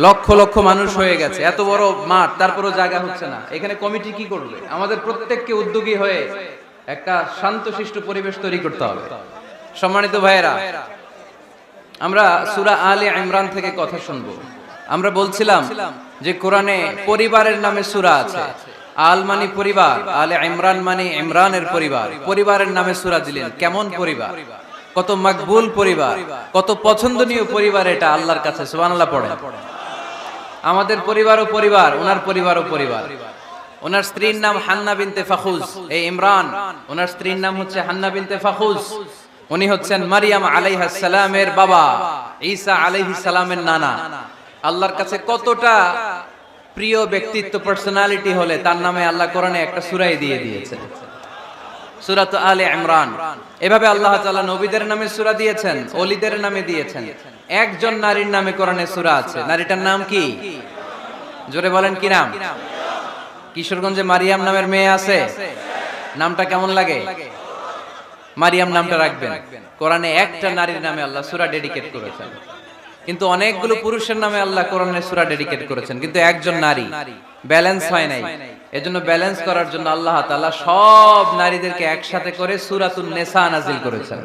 লক্ষ লক্ষ মানুষ হয়ে গেছে, এত বড় মাঠ, তারপরও জায়গা হচ্ছে না। এখানে কমিটি কি করবে? আমাদের প্রত্যেককে উদ্যোগী হয়ে একটা শান্তশিষ্ট পরিবেশ তৈরি করতে হবে। সম্মানিত ভাইয়েরা, আমরা সূরা আলে ইমরান থেকে কথা শুনবো। আমরা বলছিলাম যে কোরআনে পরিবারের নামে সূরা আছে। আল মানে পরিবার, আলে ইমরান মানে ইমরানের পরিবার। পরিবারের নামে সূরা দিলেন। কেমন পরিবার? কত মাকবুল পরিবার, কত পছন্দনীয় পরিবার এটা আল্লাহর কাছে। সুবহানাল্লাহ পড়েন। আমাদের পরিবারও পরিবার, ওনার পরিবারও পরিবার। ওনার স্ত্রীর নাম হান্না বিনতে ফাখুজ। এই ইমরান, ওনার স্ত্রীর নাম হচ্ছে হান্না বিনতে ফাখুজ। উনি হচ্ছেন মারিয়াম আলাইহিস সালামের বাবা, ঈসা আলাইহিস সালামের নানা। আল্লাহর কাছে কতটা প্রিয় ব্যক্তিত্ব, পার্সোনালিটি হলে তার নামে আল্লাহ কোরআনে একটা সূরাই দিয়ে দিয়েছেন, সূরাত আলে ইমরান। এভাবে আল্লাহ তাআলা নবীদের নামে সূরা দিয়েছেন, ওলিদের নামে দিয়েছেন। একজন নারীর নামে কোরআনে সূরা আছে। নারীটার নাম কি? জোরে বলেন, কি নাম? কিশোরগঞ্জে মারিয়াম নামের মেয়ে আছে। নামটা কেমন লাগে? মারিয়াম নামটা রাখবেন। কোরআনে একটা নারীর নামে আল্লাহ সূরা ডেডিকেট করেছেন, কিন্তু অনেকগুলো পুরুষের নামে আল্লাহ কোরআনে সূরা ডেডিকেট করেছেন, কিন্তু একজন নারী। ব্যালেন্স হয় নাই। এজন্য ব্যালেন্স করার জন্য আল্লাহ তাআলা সব নারীদেরকে একসাথে করে সূরাতুন নিসা নাজিল করেছেন,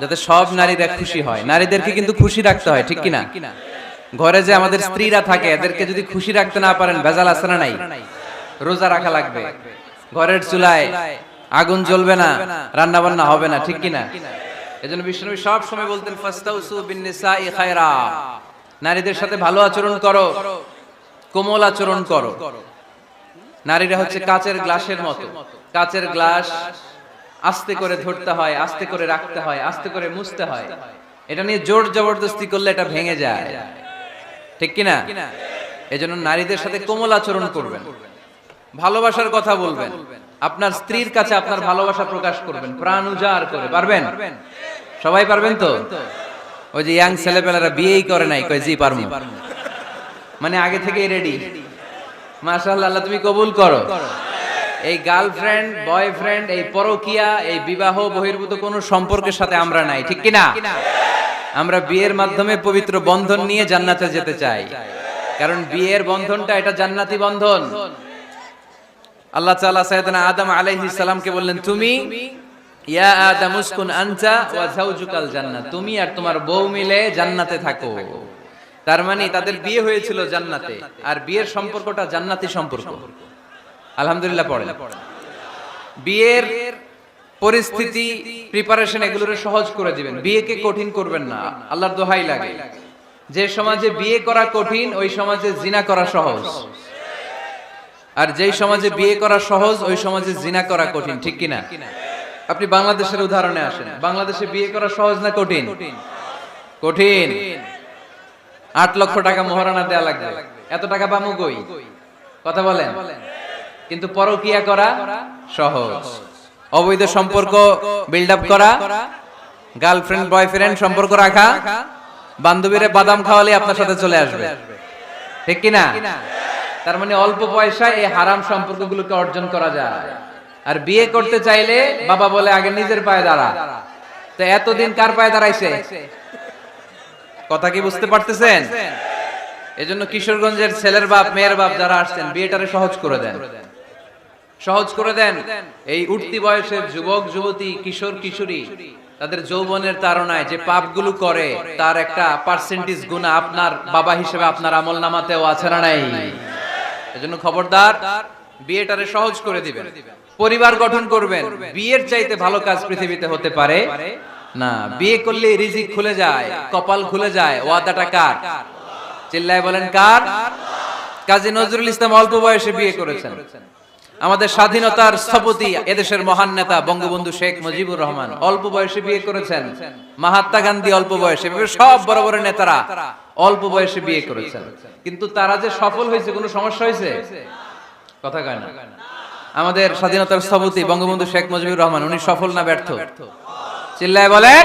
যাতে সব নারীরা খুশি হয়। নারীদেরকে কিন্তু খুশি রাখতে হয়, ঠিক কিনা? ঘরে যে আমাদের স্ত্রীরা থাকে, এদেরকে যদি খুশি রাখতে না পারেন, ভেজাল আছে না নাই? রোজা রাখা লাগবে, ঘরের চুলায় আগুন জ্বলবে না, রান্না বান্না হবে না, ঠিক কিনা? এজন্য বিশ্বনবী সব সময় বলতেন ফাস্তাউসু বিন-নিসাই খায়রা, নারীদের সাথে ভালো আচরণ করো, কোমল আচরণ করো। নারীরা হচ্ছে কাচের গ্লাসের মতো। কাচের গ্লাস আস্তে করে ধরতে হয়, আস্তে করে রাখতে হয়, আস্তে করে মুছতে হয়। এটা নিয়ে জোর জবরদস্তি করলে এটা ভেঙে যায়, ঠিক কিনা? এজন্য নারীদের সাথে কোমল আচরণ করবেন, ভালোবাসার কথা বলবেন, আপনার স্ত্রীর কাছে আপনার ভালোবাসা প্রকাশ করবেন প্রাণ উজাড় করে। পারবেন? সবাই পারবেন তো? ওই যে ইয়াং ছেলেপেলেরা বিয়েই করে নাই, কয় জি পারবো, মানে আগে থেকেই রেডি। মাশাআল্লাহ, আল্লাহ তুমি কবুল করো। এই গার্লফ্রেন্ড, বয়ফ্রেন্ড, এই পরকিয়া, এই বিবাহ বহির্ভূত কোনো সম্পর্কের সাথে আমরা নাই, ঠিক কিনা? আমরা বিয়ের মাধ্যমে পবিত্র বন্ধন নিয়ে জান্নাতে যেতে চাই, কারণ বিয়ের বন্ধনটা এটা জান্নাতি বন্ধন। আল্লাহ তাআলা সাইয়েদনা আদম আলাইহিস সালামকে বললেন, তুমি ইয়া আদম উসকুন আনতা ওয়া যাওজুকাল জান্নাত, তুমি আর তোমার বউ মিলে জান্নাতে থাকো। তার মানে তাদের বিয়ে হয়েছিল জান্নাতে, আর বিয়ের সম্পর্কটা জান্নাতি সম্পর্ক। আলহামদুলিল্লাহ পড়েন। বিয়ের পরিস্থিতি, প্রিপারেশন এগুলোরে সহজ করে দিবেন, বিয়েকে কঠিন করবেন না। আল্লাহর দোহাই লাগে, যে সমাজে বিয়ে করা কঠিন ওই সমাজে জিনা করা সহজ, আর যেই সমাজে বিয়ে করা সহজ ওই সমাজে জিনা করা কঠিন, ঠিক কিনা? আপনি বাংলাদেশের উদাহরণে আসেন। বাংলাদেশে বিয়ে করা সহজ না কঠিন? কঠিন। 8 লক্ষ টাকা মোহরানা দেয়া লাগবে, এত টাকা পামু কই? কথা বলেন। কিন্তু পরকিয়া করা সহজ। অবৈধ সম্পর্ক বিল্ড আপ করা, গার্লফ্রেন্ড বয়ফ্রেন্ড সম্পর্ক রাখা, বান্ধবীরে বাদাম খাওয়ালে আপনার সাথে চলে আসবে, ঠিক কিনা? তার মানে অল্প পয়সায় এই হারাম সম্পর্কগুলোকে অর্জন করা যায়। আর বিয়ে করতে চাইলে বাবা বলে আগে নিজের পায়ে দাঁড়া। তো এতদিন কার পায়ে দাঁড়াইছে? কথা কি বুঝতে পারতেছেন? এজন্য কিশোরগঞ্জের ছেলের বাপ, মেয়ের বাপ যারা আসছেন, বিয়েটারে সহজ করে দেন, সহজ করে দেন। এই উঠতি বয়সের যুবক যুবতী, কিশোর কিশোরী, তাদের যৌবনের তাড়নায় যে পাপগুলো করে তার একটা পার্সেন্টেজ গুনাহ আপনার বাবা হিসেবে আপনার আমলনামাতেও আছে না নাই? এজন্য খবরদার, বিয়েটারে সহজ করে দিবেন, পরিবার গঠন করবেন। বিয়ের চাইতে ভালো কাজ পৃথিবীতে হতে পারে না। বিয়ে করলে রিজিক খুলে যায়, কপাল খুলে যায়। ওয়াদাটা কার? চিল্লায় বলেন কার? কাজী নজরুল ইসলাম অল্প বয়সে বিয়ে করেছেন। আমাদের স্বাধীনতার স্থপতি, এদেশের মহান নেতা বঙ্গবন্ধু শেখ মুজিবুর রহমান অল্প বয়সে বিয়ে করেছেন। মহাত্মা গান্ধী অল্প বয়সে, সব বড় বড় নেতারা অল্প বয়সে বিয়ে করেছেন। কিন্তু তারা যে সফল হয়েছে, কোনো সমস্যা হয়েছে? কথা কয় না। আমাদের স্বাধীনতার স্থপতি বঙ্গবন্ধু শেখ মুজিবুর রহমান, উনি সফল না ব্যর্থ? চিল্লায় বলেন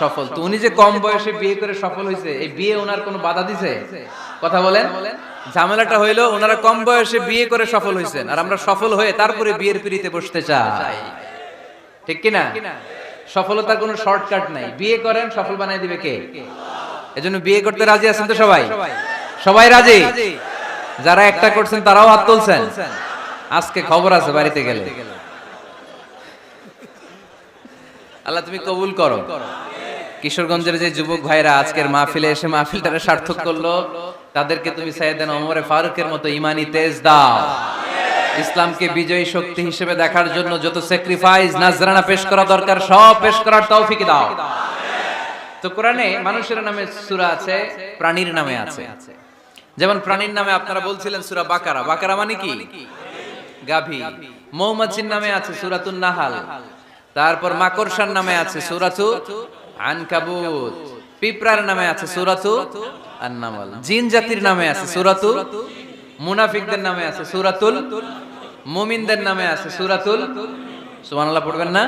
সফল। তো উনি যে কম বয়সে বিয়ে করে সফল হয়েছে, এই বিয়ে ওনার কোনো বাধা দিছে? কথা বলেন। ঝামেলাটা হইলো ওনারা কম বয়সে বিয়ে করে সফল হয়েছেন, আর আমরা সফল হয়ে তারপরে বিয়ের পিড়িতে বসতে চাই, ঠিক কিনা? সফলতার কোনো শর্টকাট নাই। বিয়ে করেন, সফল বানাই দিবে কে? এজন্য বিয়ে করতে রাজি আছেন তো সবাই? সবাই রাজি? যারা একটা করছেন তারাও হাত তুলছেন। আজকে খবর আছে বাড়িতে গেলে। আল্লাহ তুমি কবুল করো। কিশোরগঞ্জের যে যুবক ভাইরা আজকের মাহফিলে এসে মাহফিলটাকে সার্থক করলো, তাদেরকে তুমি সাইয়েদনা ওমর ফারুকের মতো ঈমানি তেজ দাও। ইসলামকে বিজয়ী শক্তি হিসেবে দেখার জন্য যত স্যাক্রিফাইস নাজরানা পেশ করা দরকার সব পেশ করার তৌফিক দাও। তো কোরআনে মানুষের নামে সূরা আছে, প্রাণীর নামে আছে। যেমন প্রাণীর নামে আপনারা বলছিলেন সূরা বাকারা। বাকারা মানে কি? গাভী। মৌমাছির নামে আছে সূরাতুন নাহাল। তারপর মাকড়সার নামে আছে সূরাতু আনকাবুত। পিঁপড়ার নামে আছে সূরাতু আন-নামল। জিন জাতির নামে আছে সূরাতু, মুনাফিকদের নামে আছে সূরাতুল, মুমিনদের নামে আছে সূরাতুল। সুবহানাল্লাহ পড়বেন না?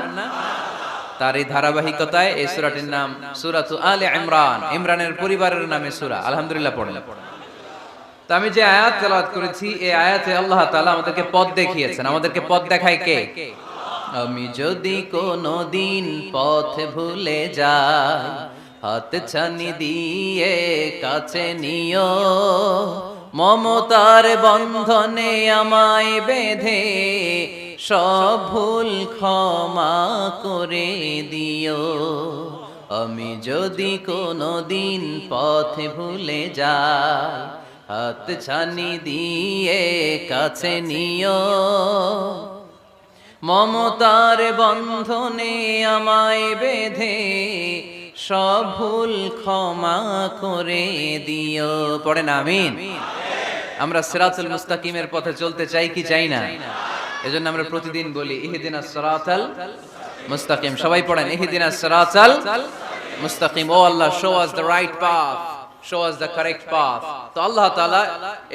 তার এই ধারাবাহিকতায় এই সূরাটির নাম সূরাতু আলে ইমরান। ইমরানের পরিবারের নামে সূরা। আলহামদুলিল্লাহ পড়েন। তো আমি যে আয়াত তেলাওয়াত করেছি এই আয়াতে আল্লাহ তাআলা আমাদেরকে পথ দেখিয়েছেন। আমাদেরকে পথ দেখায় কে? আমি যদি কোনদিন পথ ভুলে যাই, হাত ছানি দিয়ে কাছে নিও, মমতার বন্ধনে আমায় বেঁধে সব ভুল ক্ষমা করে দিও। আমি যদি কোনদিন পথ ভুলে যাই, হাত ছানি দিয়ে কাছে নিও, মমতার বন্ধনে আমায় বেঁধে সব ভুল ক্ষমা করে দিও। পড়েন আমিন। আমরা সিরাতুল মুস্তাকিমের পথে চলতে চাই কি চাই না? এজন্য আমরা প্রতিদিন বলি ইহদিনাস সিরাতাল মুস্তাকিম। সবাই পড়েন ইহদিনাস সিরাতাল মুস্তাকিম। ও Allah, show us the right path, show us the correct path. তো আল্লাহ তাআলা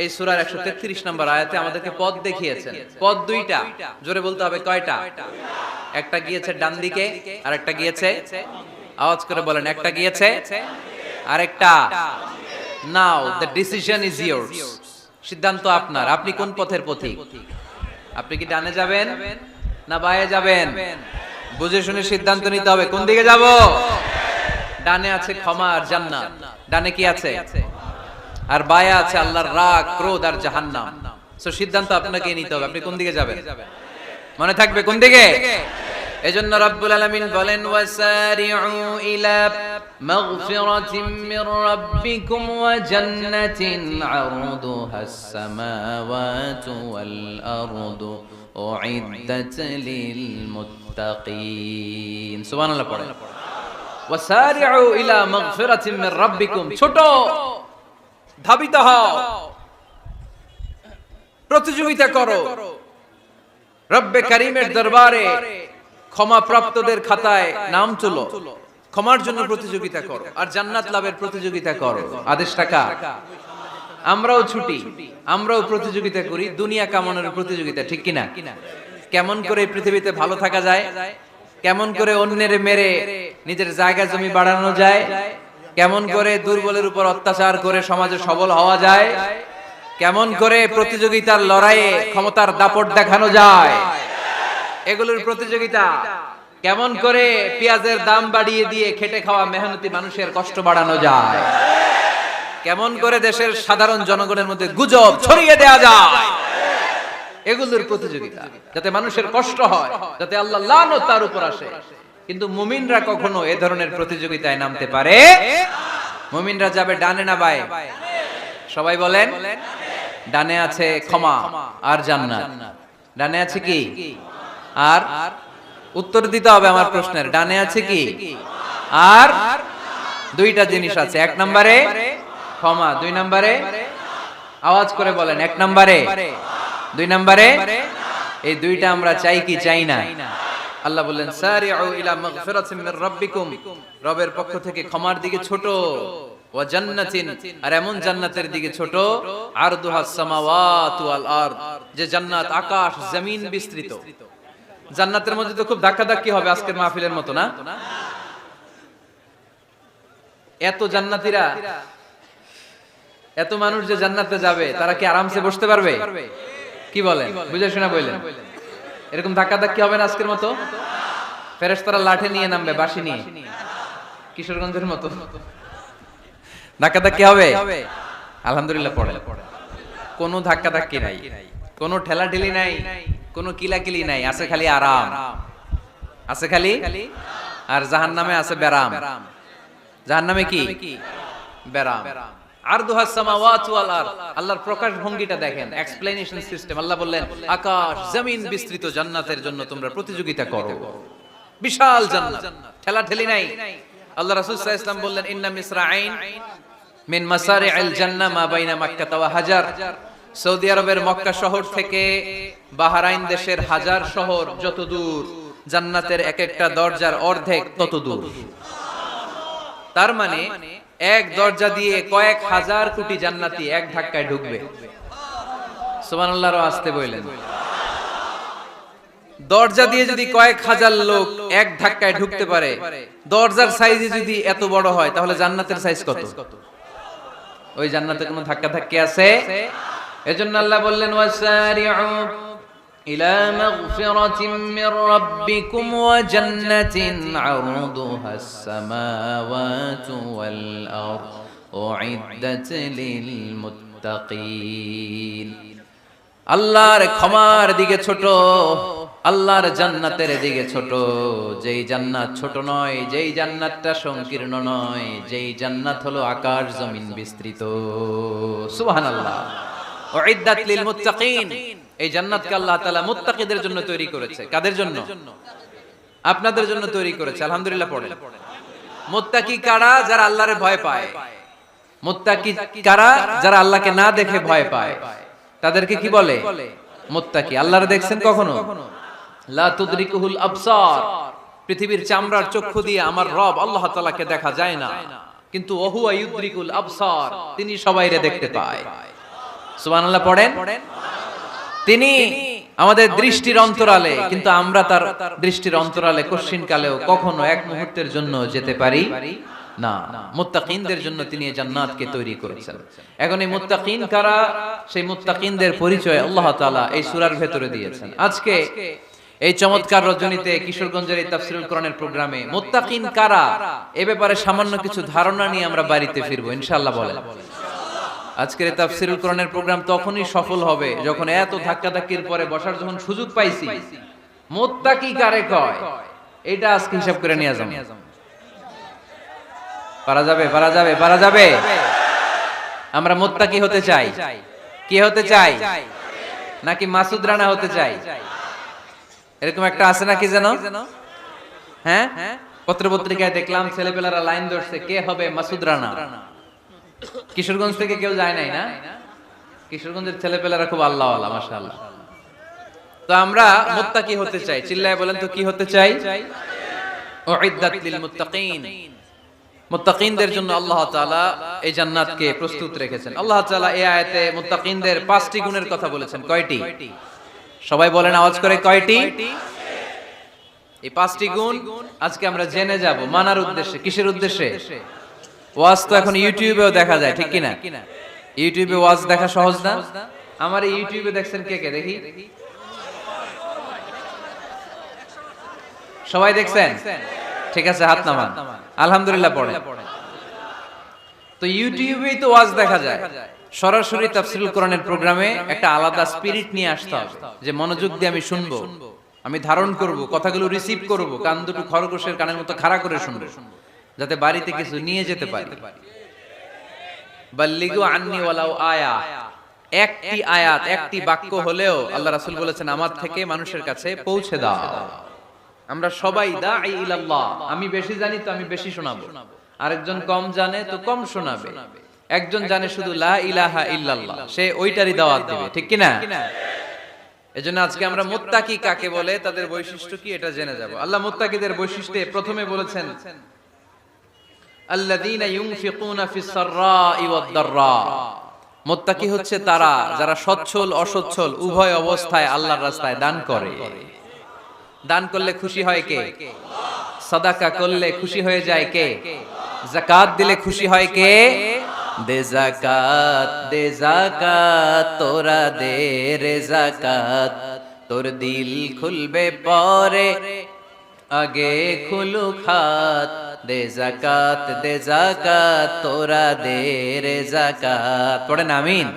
এই সূরার 133 নম্বর আয়াতে আমাদেরকে পথ দেখিয়েছেন। পথ দুইটা, জোরে বলতে হবে কয়টা? একটা গিয়েছে ডান দিকে আর একটা গিয়েছে, আওয়াজ করে বলেন, একটা গিয়েছে আর একটা। নাও দ্য ডিসিশন ইজ ইয়োরস। সিদ্ধান্ত আপনার। আপনি কোন পথের পথিক? আপনি কি ডানে যাবেন না বাঁয়ে যাবেন? বুঝে শুনে সিদ্ধান্ত নিতে হবে। কোন দিকে যাব? ডানে আছে ক্ষমা আর জান্নাত। ডানে কি আছে? আর বাঁয়ে আছে আল্লাহর রাগ, ক্রোধ আর জাহান্নাম। সো সিদ্ধান্ত আপনাকে নিতে হবে, আপনি কোন দিকে যাবেন। মনে থাকবে কোন দিকে। এজন্য রব্বুল আলামিন বলেন ওয়াসারিউ ইলা মাগফিরাতিম মির রাব্বিকুম ওয়া জান্নাতিন আরদুহাস সামাওয়াতু ওয়াল আরদু উইদ্দাত লিল মুত্তাকিন। সুবহানাল্লাহ পড়েন। ওয়াসারিউ ইলা মাগফিরাতিম মির রাব্বিকুম। ছোট, ধাবিত হও, প্রতিযোগিতা করো রব্বে কারীমের দরবারে। ক্ষমা প্রাপ্তদের খাতায় নাম তুলো, ক্ষমার জন্য প্রতিযোগিতা করো আর জান্নাত লাভের প্রতিযোগিতা করো। আদেশ টাকা। আমরাও ছুটি, আমরাও প্রতিযোগিতা করি দুনিয়া কামানোর প্রতিযোগিতা, ঠিক কিনা? কেমন করে পৃথিবীতে ভালো থাকা যায়, কেমন করে অন্যের মেরে নিজের জায়গা জমি বাড়ানো যায়, কেমন করে দুর্বলের উপর অত্যাচার করে সমাজে সবল হওয়া যায়, কেমন করে প্রতিযোগিতার লড়াইয়ে ক্ষমতার দাপট দেখানো যায়, এগুলোর প্রতিযোগিতা। কেমন করে পেঁয়াজের দাম বাড়িয়ে দিয়ে খেটে খাওয়া মেহনতি মানুষের কষ্ট বাড়ানো যায়, কেমন করে দেশের সাধারণ জনগণের মধ্যে গুজব ছড়িয়ে দেয়া যায়, এগুলোর প্রতিযোগিতা, যাতে মানুষের কষ্ট হয়, যাতে আল্লাহ লানত তার উপর আসে। কিন্তু মুমিনরা কখনো এ ধরনের প্রতিযোগিতায় নামতে পারে? মুমিনরা যাবে ডানে না বাঁয়ে? সবাই বলেন। ডানে আছে ক্ষমা আর জান্নাত। ডানে আছে কি? আর উত্তর দিতে হবে আমার প্রশ্নের। ডানে আছে কি? আর দুইটা জিনিস আছে। এক নম্বরে ক্ষমা, দুই নম্বরে আওয়াজ করে বলেন, এক নম্বরে, দুই নম্বরে। এই দুইটা আমরা চাই কি চাই না? আল্লাহ বললেন সারিউ ইলা মাগফিরাতিম মির রাব্বিকুম, রবের পক্ষ থেকে ক্ষমার দিকে ছোট, ওয়া জান্নাতিন, আর এমন জান্নাতের দিকে ছোট, আরদুহাস সামাওয়াতু ওয়াল আরদ, যে জান্নাত আকাশ জমিন বিস্তৃত। জান্নাতের মধ্যে তো খুব ধাক্কাধাক্কি হবে আজকের মাহফিলের মতো না? এত জান্নাতীরা, এত মানুষ যে জান্নাতে যাবে, তারা কি আরামসে বসতে পারবে? কি বলেন? বুঝে শোনা বললেন। এরকম ধাক্কাধাক্কি হবে না আজকের মতো? ফেরেশতারা লাঠি নিয়ে নামবে, বাঁশি নিয়ে, কিশোরগঞ্জের মতো। ধাক্কাধাক্কি হবে? আলহামদুলিল্লাহ পড়েন। কোনো ধাক্কাধাক্কি নাই, কোনো ঠেলাঠেলি নাই, কোনো কিলাকিলি নাই, আছে খালি আরাম, আছে খালি। আর জাহান্নামে আছে ব্যারাম। জাহান্নামে কি? ব্যারাম। আরদুহাস সামাওয়াতু ওয়াল আরদ। আল্লাহর প্রকাশ ভঙ্গিটা দেখেন, এক্সপ্লেনেশন সিস্টেম। আল্লাহ বললেন আকাশ জমিন বিস্তৃত জান্নাতের জন্য তোমরা প্রতিযোগিতা করো। বিশাল জান্নাত, ঠেলাঠেলি নাই। আল্লাহ রাসূল সাল্লাল্লাহু আলাইহি ওয়াসাল্লাম বললেন ইন্না মিসরাঈন মিন মাসারি'আল জান্নাহ মা বাইনা মাক্কা ওয়া হাজার। সৌদি আরবের মক্কা শহর থেকে বাহরাইন দেশের হাজার শহর যত দূর, জান্নাতের এক একটা দরজার অর্ধেক তত দূর। তার মানে এক দরজা দিয়ে কয়েক হাজার কোটি জান্নাতি এক ধাক্কায় ঢুকবে। সুবহানাল্লাহর আসতে বললেন, দরজা দিয়ে যদি কয়েক হাজার লোক এক ধাক্কায় ঢুকতে পারে, দরজার সাইজ যদি এত বড় হয়, তাহলে জান্নাতের সাইজ কত? ওই জান্নাতে কোনো ধাক্কা ধাক্কি আছে? এজন্য আল্লাহ বললেন ওয়াসারিউ ইলা মাগফিরাতিন মির রাব্বিকুম ওয়া জান্নাতিন আরদুহাস সামাওয়াতু ওয়াল আরদ উইদ্দাত লিল মুত্তাকিন। আল্লাহর ক্ষমার দিকে ছোট, আল্লাহর জান্নাতের দিকে ছোট। যেই জান্নাত ছোট নয়, যেই জান্নাতটা সংকীর্ণ নয়, যেই জান্নাত হলো আকাশ জমিন বিস্তৃত। সুবহানাল্লাহ। উইদ্দাত লিল মুত্তাকিন। এই জান্নাতকে আল্লাহ তাআলা মুত্তাকিদের জন্য তৈরি করেছে। কাদের জন্য? আপনাদের জন্য তৈরি করেছে। আলহামদুলিল্লাহ পড়েন। মুত্তাকি কারা? যারা আল্লাহরে ভয় পায়। মুত্তাকি কারা? যারা আল্লাহকে না দেখে ভয় পায়। তাদেরকে কি বলে? মুত্তাকি। আল্লাহরে দেখছেন কখনো? লা তুদরিকুহুল আবসার। পৃথিবীর চামড়ার চক্ষু দিয়ে আমার রব আল্লাহ তাআলাকে দেখা যায় না, কিন্তু ওহুয়া ইউদরিকুল আবসার, তিনি সবাইরে দেখতে পায়। সুবহানাল্লাহ পড়েন। তিনি আমাদের দৃষ্টির অন্তরালে, কিন্তু আমরা তার দৃষ্টির অন্তরালে কশিন কালেও কখনো এক মুহূর্তের জন্য যেতে পারি না। মুত্তাকিনদের জন্য তিনি এই জান্নাতকে তৈরি করেছেন। এখন এই মুত্তাকিন কারা? সেই মুত্তাকিনদের পরিচয় আল্লাহ তাআলা এই সূরার ভেতরে দিয়েছেন। আজকে এই চমৎকার রজনীতে কিশোরগঞ্জের এই তাফসীরুল কোরআনের প্রোগ্রামে মুত্তাকিন কারা এ ব্যাপারে সামান্য কিছু ধারণা নিয়ে আমরা বাড়িতে ফিরবো ইনশাআল্লাহ। বলেন, আজকের এই তাফসীরুল কোরআনের প্রোগ্রাম তখনই সফল হবে যখন এত ধাক্কাধাক্কির পরে বসার যখন সুযোগ পাইছি, মুত্তাকি কারে কয় এটা আজকে হিসাব করে নিয়ে যাবো। পারা যাবে? পারা যাবে? পারা যাবে? আমরা মুত্তাকি হতে চাই। কি হতে চাই? নাকি মাসুদ রানা হতে চাই? এরকম একটা আছে নাকি যেন? হ্যাঁ, পত্র পত্রিকায় দেখলাম ছেলেপেলারা লাইন ধরছে, কে হবে মাসুদ রানা। কিশোরগঞ্জ থেকে কেউ যায় নাই না? কিশোরগঞ্জের ছেলেপেলারা খুব আল্লাহওয়ালা, মাশাআল্লাহ। তো আমরা মুত্তাকি হতে চাই। চিল্লায় বলেন তো কি হতে চাই? উইদ্দাত লিল মুত্তাকিন। মুত্তাকিনদের জন্য আল্লাহ তাআলা এই জান্নাতকে প্রস্তুত রেখেছেন। আল্লাহ তাআলা এই আয়াতে মুত্তাকিনদের 5টি গুণের কথা বলেছেন। কয়টি? সবাই বলেন আওয়াজ করে, কয়টি? এই 5টি গুণ আজকে আমরা জেনে যাব মানার উদ্দেশ্যে। কিসের উদ্দেশ্যে? ওয়াজ তো এখন ইউটিউবেও দেখা যায়, ঠিক কি না? ইউটিউবে ওয়াজ দেখা সহজ না? আমার এই ইউটিউবে দেখছেন কে কে? দেখি, সবাই দেখছেন? ঠিক আছে, হাত নামান। আলহামদুলিল্লাহ পড়েন। তো ইউটিউবেই তো ওয়াজ দেখা যায়। সরাসরি তাফসীরুল কোরআনের প্রোগ্রামে একটা আলাদা স্পিরিট নিয়ে আসতে হবে, যে মনোযোগ দিয়ে আমি শুনবো, আমি ধারণ করব, কথাগুলো রিসিভ করব, কান দুটো খরগোশের কানের মতো খাড়া করে শুনবো, যাতে বাড়িতে কিছু নিয়ে যেতে পারি। বাল্লিগু আন্নি ওয়ালাউ আয়া। একটি আয়াত, একটি বাক্য হলেও আল্লাহ রাসূল বলেছেন আমার থেকে মানুষের কাছে পৌঁছে দাও। আমরা সবাই দাঈ ইলাল্লাহ। আমি বেশি জানি তো আমি বেশি শোনাবো, আরেকজন কম জানে তো কম শোনাবে, একজন জানে শুধু লা ইলাহা ইল্লাল্লাহ, সে ওইটারই দাওয়াত দিবে, ঠিক কি না? এজন্য আজকে আমরা মুত্তাকি কাকে বলে, তাদের বৈশিষ্ট্য কি, এটা জেনে যাব। আল্লাহ মুত্তাকিদের বৈশিষ্ট্যে প্রথমে বলেছেন আল্লাযীনা ইউনফিকুনা ফিস সাররাই ওয়াদ দাররা। মুত্তাকি হচ্ছে তারা যারা সচ্ছল অসচ্ছল উভয় অবস্থায় আল্লাহর রাস্তায় দান করে। দান করলে খুশি হয় কে? সাদাকা করলে খুশি হয়ে যায় কে? যাকাত দিলে খুশি হয় কে? দে যাকাত, দে যাকাত, তোরা দে রে যাকাত, তোর দিল খুলবে পরে আগে খুলুক হাত, দে যাকাত তোরা দে রে যাকাত। পড়েন আমিন।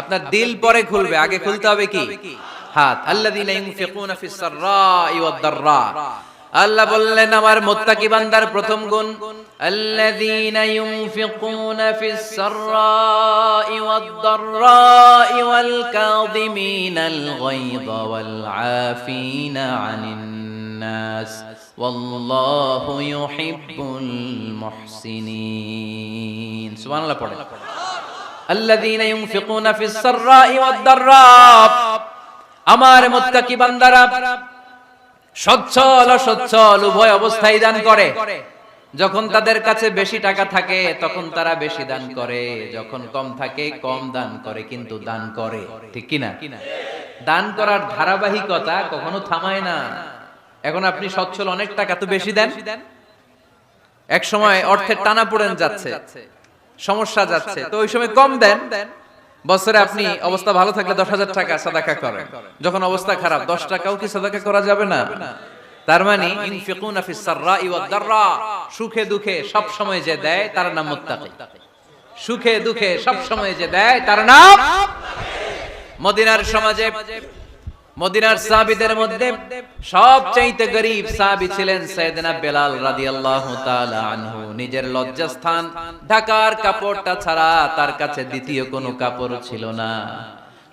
আপনার দিল পরে খুলবে, আগে খুলতে হবে কি? হাত। আল্লাযীনা ইউনফিকুনা ফিস সাররাই ওয়াদ দাররা। আল্লাহ বললেন আমার মুত্তাকি বান্দার প্রথম গুণ, আল্লাযীনা ইউনফিকুনা ফিস সাররাই ওয়াদ দাররাই ওয়াল কাযিমিনাল গায়যা ওয়াল আফিনা আনিন নাস ওয়াল্লাহু ইউহিব্বুল মুহসিনিন। সুবহানাল্লাহ পড়েন। আল্লাযীনা ইউনফিকুনা ফিস সাররাই ওয়াদ দাররা, আমার মুত্তাকি বান্দারা সচ্ছল অসচ্ছল উভয় অবস্থায় দান করে। যখন তাদের কাছে বেশি টাকা থাকে তখন তারা বেশি দান করে, যখন কম থাকে কম দান করে, কিন্তু দান করে। ঠিক কি না? দান করার ধারাবাহিকতা কখনো থামায় না। এখন আপনি সচ্ছল, অনেক টাকা তো বেশি দেন, এক সময় অর্থের টানাপোড়েন যাচ্ছে, সমস্যা যাচ্ছে, তো ওই সময় কম দেন। বছরে আপনি অবস্থা ভালো থাকলে 10,000 টাকা সাদাকা করেন, যখন অবস্থা খারাপ 10 টাকাও কি সাদাকা করা যাবে না? তার মানে ইনফিকুনা ফিস সাররাই ওয়াদ দাররা, সুখে দুঃখে সব সময় যে দেয় তার নাম মুত্তাকি। সুখে দুঃখে সব সময় যে দেয় তার নাম। মদিনার সমাজে, মদিনার সাহাবীদের মধ্যে সবচাইতে গরীব সাহাবী ছিলেন সাইয়েদনা বেলাল রাদিয়াল্লাহু তাআলা আনহু। নিজের লজ্জাস্থান ঢাকার কাপড়টা ছাড়া তার কাছে দ্বিতীয় কোনো কাপড় ছিল না।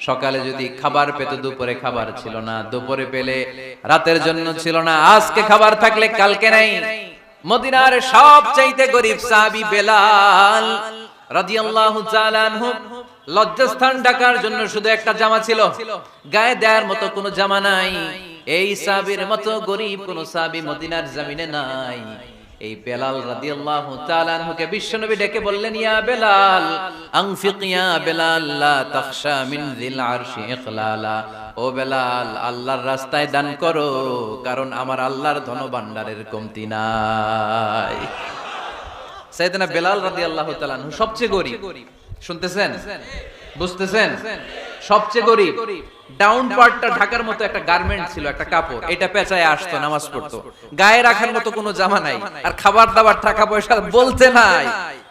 সকালে যদি খাবার পেত, দুপুরে খাবার ছিল না, দুপুরে পেলে রাতের জন্য ছিল না, আজকে খাবার থাকলে কালকে নাই। মদিনার সবচাইতে গরীব সাহাবী বেলাল রাদিয়াল্লাহু তাআলা আনহু, লজ্জাস্থান ঢাকার জন্য শুধু একটা জামা ছিল, গায়ে দেওয়ার মতো কোনো জামা নাই। এই সাহাবীর মতো গরীব কোন সাহাবী মদিনার জমিনে নাই। এই বেলাল রাদিয়াল্লাহু তাআলা আনহুকে বিশ্বনবী ডেকে বললেন, ইয়া বেলাল আনফিক ইয়া বেলাল লা তাখশা মিন যিল আরশি ইকলালা। ও বেলাল, আল্লাহর রাস্তায় দান করো, কারণ আমার আল্লাহর ধনভাণ্ডারের কমতি নাই। সাইয়েদনা বেলাল রাদিয়াল্লাহু তাআলা আনহু সবচেয়ে গরীব। শুনতেছেন? বুঝতেছেন? সবচেয়ে গরীব। ডাউন পার্টটা ঢাকার মতো একটা গার্মেন্ট ছিল, একটা কাপড়, এটা পেঁচায় আসতো, নামাজ পড়তো, গায়ে রাখার মতো কোনো জামা নাই, আর খাবার দাবার টাকা পয়সা বলতে নাই।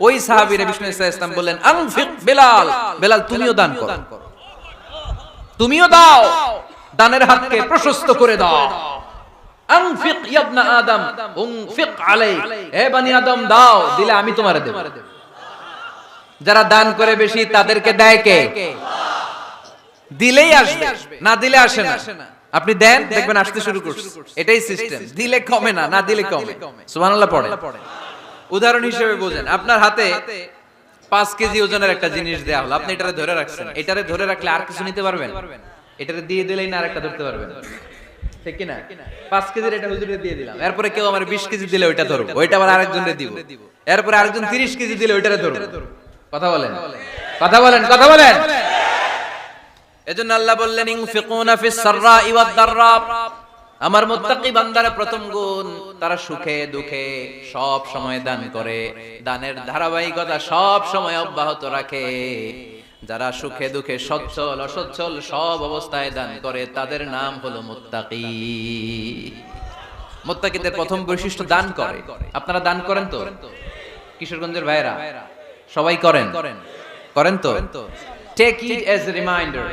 ওই সাহাবীরে বিষ্ণু ইসা ইসলাম বললেন, আনফিক বেলাল, বেলাল তুমিও দান করো, তুমিও দাও, দানের হাতকে প্রশস্ত করে দাও। আনফিক ইয়া ইবনা আদম উনফিক আলাইক, হে বনি আদম দাও, দিলে আমি তোমারে দেব। যারা দান করে বেশি তাদেরকে দেয় কে? দিলেই আসবে, না দিলে আসে না। আপনি দেন, দেখবেন আসতে শুরু করছে। এটাই সিস্টেম। দিলে কমে না, না দিলে কমে। সুবহানাল্লাহ পড়ে। উদাহরণ হিসেবে বোঝেন, আপনার হাতে 5 কেজি ওজনের একটা জিনিস দেয়া হলো, আপনি এটারে ধরে রাখছেন। এটারে ধরে রাখলে আর কিছু নিতে পারবেন? এটারে দিয়ে দিলেই না আরেকটা ধরতে পারবেন, ঠিক কি না? 5 কেজির এটা হুজুরে দিয়ে দিলাম, এরপরে কেউ আমার 20 কেজি দিলে ওইটা ধরবো, ওইটা আবার আরেকজনরে দিব, এরপরে আরেকজন 30 কেজি দিলে ওইটারে ধরবো। কথা বলেন, কথা বলেন, কথা বলেন। এজন্য আল্লাহ বললেন, ইনফিকুনা ফিস সাররাই ওয়াদ দাররা, আমার মুত্তাকি বান্দারা প্রথম গুণ, তারা সুখে দুঃখে সব সময় দান করে, দানের ধারাবাহিকতা সব সময় অব্যাহত রাখে। যারা সুখে দুঃখে সচ্ছল অসচ্ছল সব অবস্থায় দান করে, তাদের নাম হলো মুত্তাকি। মুত্তাকিদের প্রথম বৈশিষ্ট্য দান করে। আপনারা দান করেন তো? কিশোরগঞ্জের ভাইরা সবাই করেন? করেন তো? Take it as a reminder.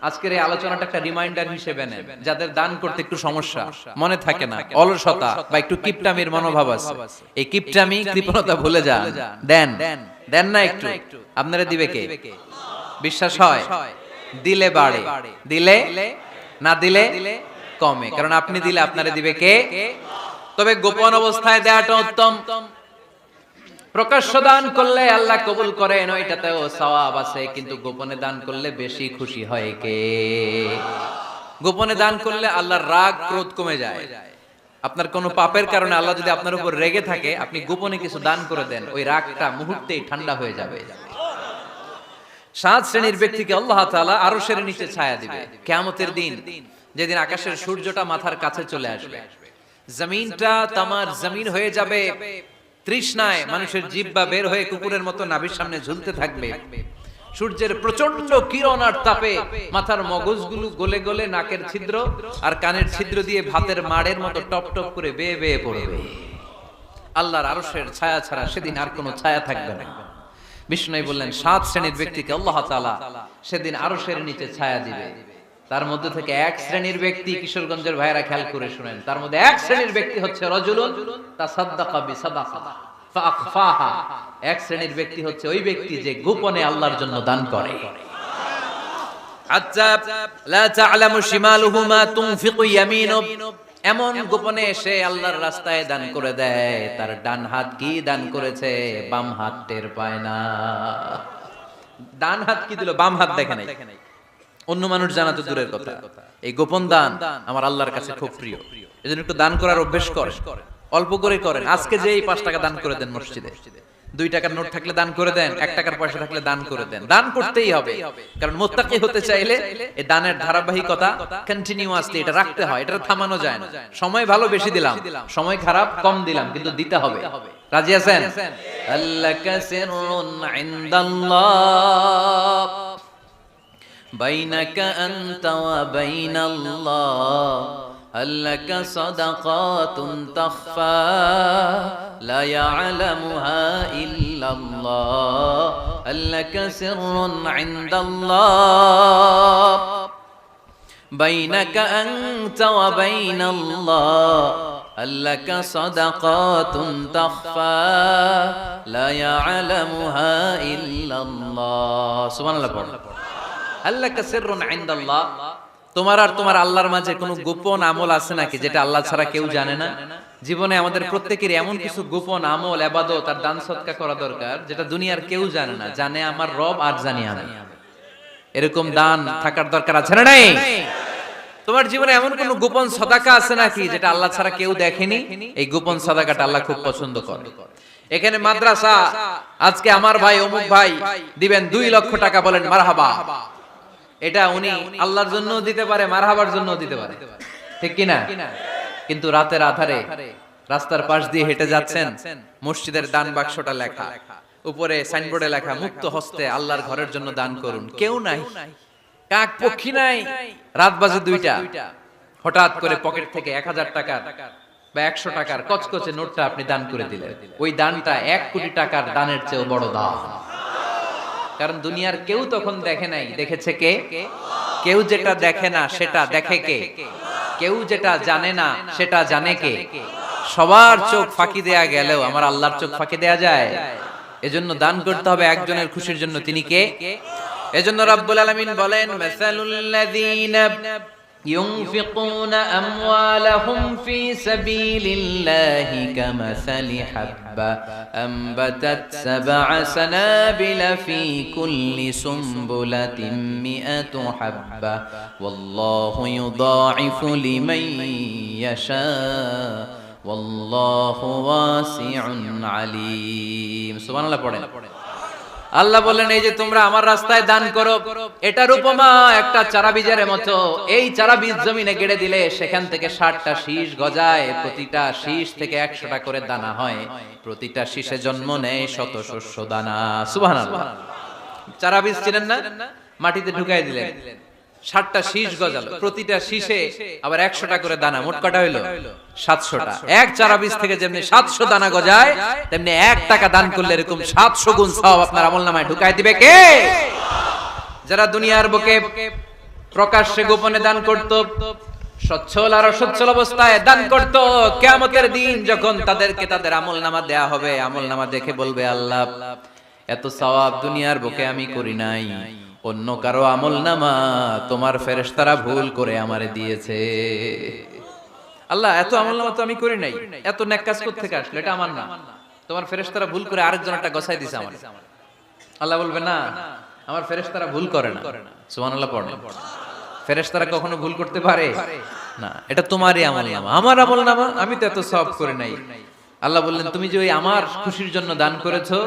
আজকের এই আলোচনাটা একটা রিমাইন্ডার হিসেবে নেন। যাদের দান করতে একটু সমস্যা, মনে থাকে না, অলসতা বা একটু কিপটামির মনোভাব আছে, এই কিপটামি কৃপণতা ভুলে যান। দেন, দেন না একটু, আপনারা দিবে কে? বিশ্বাস হয়? দিলে বাড়ে, দিলে না দিলে কমে, কারণ আপনি দিলে আপনারে দিবে কে? তবে গোপন অবস্থায় দেওয়াটা উত্তম। প্রকাশ্য দান করলে আল্লাহ কবুল করেন, ওইটাতেও সওয়াব আছে, কিন্তু গোপনে দান করলে বেশি খুশি হয় কে? গোপনে দান করলে আল্লাহর রাগ ক্রোধ কমে যায়। আপনার কোনো পাপের কারণে আল্লাহ যদি আপনার উপর রেগে থাকে, আপনি গোপনে কিছু দান করে দেন, ওই রাগটা মুহূর্তেই ঠান্ডা হয়ে যাবে। 7 শ্রেণীর ব্যক্তিকে আল্লাহ তাআলা আরশের নিচে ছায়া দিবে কিয়ামতের দিন, যেদিন আকাশের সূর্যটা মাথার কাছে চলে আসবে, জমিনটা তামার জমিন হয়ে যাবে, তৃষ্ণায় মানুষের জিহ্বা বের হয়ে কুকুরের মতো নাভির সামনে ঝুলতে থাকবে। সূর্যের প্রচন্ড কিরণ আর তাপে মাথার মগজগুলো গলে গলে নাকের ছিদ্র আর কানের ছিদ্র দিয়ে ভাতের মাড়ের মতো টপ টপ করে বেয়ে বেয়ে পড়বে। আল্লাহর আরশের ছায়া ছাড়া সেদিন আর কোনো ছায়া থাকবে না। বিষ্ণু বললেন 7 শ্রেণীর ব্যক্তিকে আল্লাহ তাআলা সেদিন আরশের নিচে ছায়া দিবে। তার মধ্যে থেকে এক শ্রেণীর ব্যক্তি, কিশোরগঞ্জের ভাইরা খেয়াল করে শুনেন, তার মধ্যে এক শ্রেণীর ব্যক্তি হচ্ছে রাজুলুন তাসাদ্দাকা বিসাদাকা ফাআখফাহা। এক শ্রেণীর ব্যক্তি হচ্ছে ওই ব্যক্তি যে গোপনে আল্লাহর জন্য দান করে। আচ্ছা, লা তা'লামু শিমালুহু মা তুনফিকু ইয়ামিনু, এমন গোপনে এসে আল্লাহর রাস্তায় দান করে দেয়, তার ডান হাত কি দান করেছে বাম হাত টের পায় না। ডান হাত কি দিল, বাম হাত দেখে নাই। অন্য মানুষ জানা তো দূরের কথা, এই গোপন দান আমার আল্লাহর কাছে খুব প্রিয়। এজন্য একটু দান করার অভ্যাস করেন, অল্প করে করেন। আজকে যে এই 5 টাকা দান করে দেন মসজিদে, 2 টাকার নোট থাকলে দান করে দেন, 1 টাকার পয়সা থাকলে দান করে দেন। দান করতেই হবে, কারণ মুত্তাকি হতে চাইলে এই দানের ধারাবাহিকতা কন্টিনিউয়াসলি এটা রাখতে হয়, এটা থামানো যায় না। সময় ভালো বেশি দিলাম, সময় খারাপ কম দিলাম, কিন্তু দিতে হবে। রাজি আছেন? আল্লাকা সিররুন ইনদাল্লাহ বাইনাকা আনতা ওয়া বাইনাল্লাহ, আল্লাকা সাদাকাতুন তাখফা লা ইয়ালামুহা ইল্লাল্লাহ, আল্লাকা সিররুন ইনদাল্লাহ বাইনাকা আনতা ওয়া বাইনাল্লাহ, আল্লাকা সাদাকাতুন তাখফা লা ইয়ালামুহা ইল্লাল্লাহ। সুবহানাল্লাহ পড়ো। আল্লাকা সিররুন ইনদাল্লাহ, তোমার আর তোমার আল্লাহর মাঝে কোনো গোপন আমল আছে নাকি যেটা আল্লাহ ছাড়া কেউ জানে না? জীবনে আমাদের প্রত্যেকের এমন কিছু গোপন আমল, ইবাদত আর দান সদকা করা দরকার যেটা দুনিয়ার কেউ জানে না, জানে আমার রব আর জানি আমি। এরকম দান থাকার দরকার আছে না নাই? তোমার জীবনে এমন কোন গোপন সাদাকা আছে নাকি যেটা আল্লাহ ছাড়া কেউ দেখেনি? এই গোপন সাদাকাটা আল্লাহ খুব পছন্দ করে। এখানে মাদ্রাসা, আজকে আমার ভাই অমুক ভাই দিবেন 2 লক্ষ টাকা, বলেন মারহাবা। এটা উনি আল্লাহর জন্য দিতে পারে, মারহাবার জন্য দিতে পারে, ঠিক কি না? কিন্তু রাতের আধারে রাস্তার পাশ দিয়ে হেঁটে যাচ্ছেন, মসজিদের দান বাক্সটা লেখা, উপরে সাইনবোর্ডে লেখা মুক্ত হস্তে আল্লাহর ঘরের জন্য দান করুন। কেউ নাই, কাক পক্ষী নাই, রাত বাজে 2টা, হঠাৎ করে পকেট থেকে 1000 টাকার বা 100 টাকার কচকচে নোটটা আপনি দান করে দিলেন। ওই দানটা 1 কোটি টাকার দানের চেয়েও বড় দান। কারণ দুনিয়ার কেউ তখন দেখে নাই, দেখেছে কে? কেউ যেটা দেখে না সেটা দেখে কে? কেউ যেটা জানে না সেটা জানে কে? সবার চোখ ফাঁকি দেয়া গেলেও আমার আল্লাহর চোখ ফাঁকি দেয়া যায়? এজন্য দান করতে হবে একজনের খুশির জন্য, তিনি কে? এজন্য রাব্বুল আলামিন বলেন, মাসালুল লাযীনা ইউনফিকুনা আমওয়ালাহুম ফি সাবিলিল্লাহি কামাসালি হাব্বা আমবাতাত সাবআ সানাবিলা ফি কুল্লি সুমবুলাতিন মিআতু হাব্বা ওয়াল্লাহু ইউদাঈফু লিমান ইয়াশা ওয়াল্লাহু ওয়াসিউন আলীম। সুবহানাল্লাহ পড়েন। আল্লাহ বলেন, এই যে তোমরা আমার রাস্তায় দান করো, এটার উপমা একটা চারা বীজের মতো। এই চারা বীজ জমিনে গেড়ে দিলে সেখান থেকে 60টা শীষ গজায়, প্রতিটা শীষ থেকে 100টা করে দানা হয়, প্রতিটা শীষে জন্ম নেয় শত শস্য দানা। সুবহানাল্লাহ। চারা বীজ চিনেন না? মাটিতে ঢুকাই দিলেন, 60টা শীষ গজালো, প্রতিটা শীষে আবার 100টা করে দানা, মোট কটা হইলো 700টা। এক চারা বীজ থেকে যেমনি 700 দানা গজায়, তেমনি 1 টাকা দান করলে এরকম 700 গুণ সওয়াব আপনার আমলনামায় ঢুকাই দিবে কে? যারা দুনিয়ার বুকে প্রকাশ্যে গোপনে দান করত, সচ্ছল আর অসচ্ছল অবস্থায় দান করত, কিয়ামতের দিন যখন তাদেরকে তাদের আমলনামা দেয়া হবে, আমলনামা দেখে বলবে, আল্লাহ এত সওয়াব দুনিয়ার বুকে আমি করি নাই, অন্য কারো আমলনামা তোমার ফেরেশতারা ভুল করে আমারে দিয়েছে। আল্লাহ এত আমলনামা তো আমি করি নাই, এত নেক কাজ করতে থেকে আসলো, এটা আমার না, তোমার ফেরেশতারা ভুল করে আরেকজনটা গছাই দিয়েছে আমার। আল্লাহ বলবে, না, আমার ফেরেশতারা ভুল করে না। সুবহানাল্লাহ পড়েন। ফেরেশতারা কখনো ভুল করতে পারে না, এটা তোমারই আমলনামা, আমার আমলনামা, আমি তো এত সওয়াব করে নাই। আল্লাহ বললেন, তুমি যে ওই আমার খুশির জন্য দান করেছো,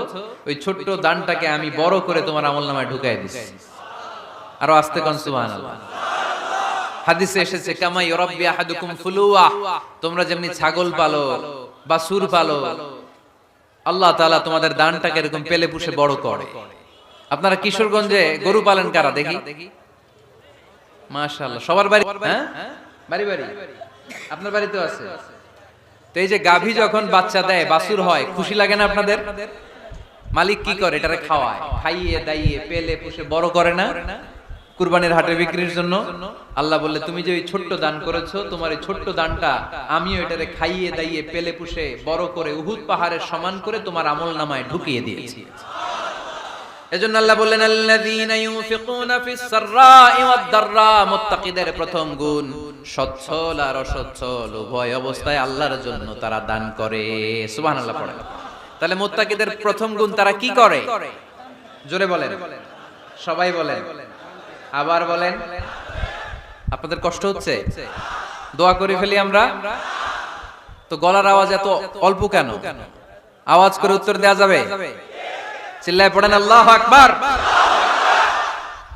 ওই ছোট্ট দানটাকে আমি বড় করে তোমার আমলনামায় ঢুকাই দিছি। আরো আস্তে কোন সুবহানাল্লাহ। হাদিসে এসেছে, কামা ইউরাব্বি আহাদুকুম ফুলুয়া, তোমরা যেমনি ছাগল পালো, বাছুর পালো, আল্লাহ তাআলা তোমাদের দানটাকে এরকম পেলে পুষে বড় করে। আপনারা কিশোরগঞ্জে গরু পালেন কারা দেখি? মাশাআল্লাহ, সবার বাড়ি, হ্যাঁ বাড়ি বাড়ি, আপনার বাড়িতেও আছে। তো এই যে গাভী যখন বাচ্চা দেয়, বাছুর হয়, খুশি লাগে না আপনাদের? মালিক কি করে? এটারে খাওয়ায়, খাইয়ে দাইয়ে পেলে পুষে বড় করে না? কুরবানির হাটে বিক্রির জন্য আল্লাহ বললে, তুমি যে ওই ছোট্ট দান করেছো, তোমার এই ছোট্ট দানটা আমিও এটারে খাইয়ে দাইয়ে পেলে পুষে বড় করে উহুদ পাহাড়ের সমান করে তোমার আমলনামায় ঢুকিয়ে দিয়েছি। এজন্য আল্লাহ বললেন, আল্লাযীনা ইউনফিকুনা ফিস সাররাই ওয়াদ দাররা, মুত্তাকিদের প্রথম গুণ সচ্ছল আর অসচ্ছল উভয় অবস্থায় আল্লাহর জন্য তারা দান করে। সুবহানাল্লাহ পড়েন। তাহলে মুত্তাকিদের প্রথম গুণ, তারা কি করে? জোরে বলেন, সবাই বলেন, আবার বলেন। আপনাদের কষ্ট হচ্ছে? দোয়া করে ফেলি আমরা তো। গলার আওয়াজ এত অল্প কেন? আওয়াজ করে উত্তর দেয়া যাবে? চিল্লায় পড়েন আল্লাহু আকবার।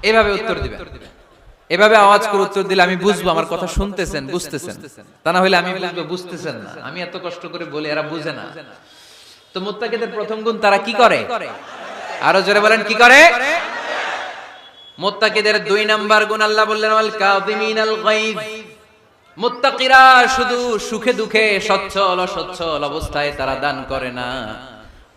এভাবে উত্তর দিবেন, এভাবে আওয়াজ করে উত্তর দিলে আমি বুঝবো আমার কথা শুনতেছেন, বুঝতেছেন। তা না হলে আমি বুঝবো বুঝতেছেন না। আমি এত কষ্ট করে বলি, এরা বুঝে না। তো মুত্তাকিদের প্রথম গুণ, তারা কি করে? আরো জোরে বলেন, কি করে? মুত্তাকিদের 2 নাম্বার গুণ আল্লাহ বললেন, ওয়াল কাযিমিনাল গায়জ। মুত্তাকিরা শুধু সুখে দুঃখে সচ্ছল অসচ্ছল অবস্থায় তারা দান করে না।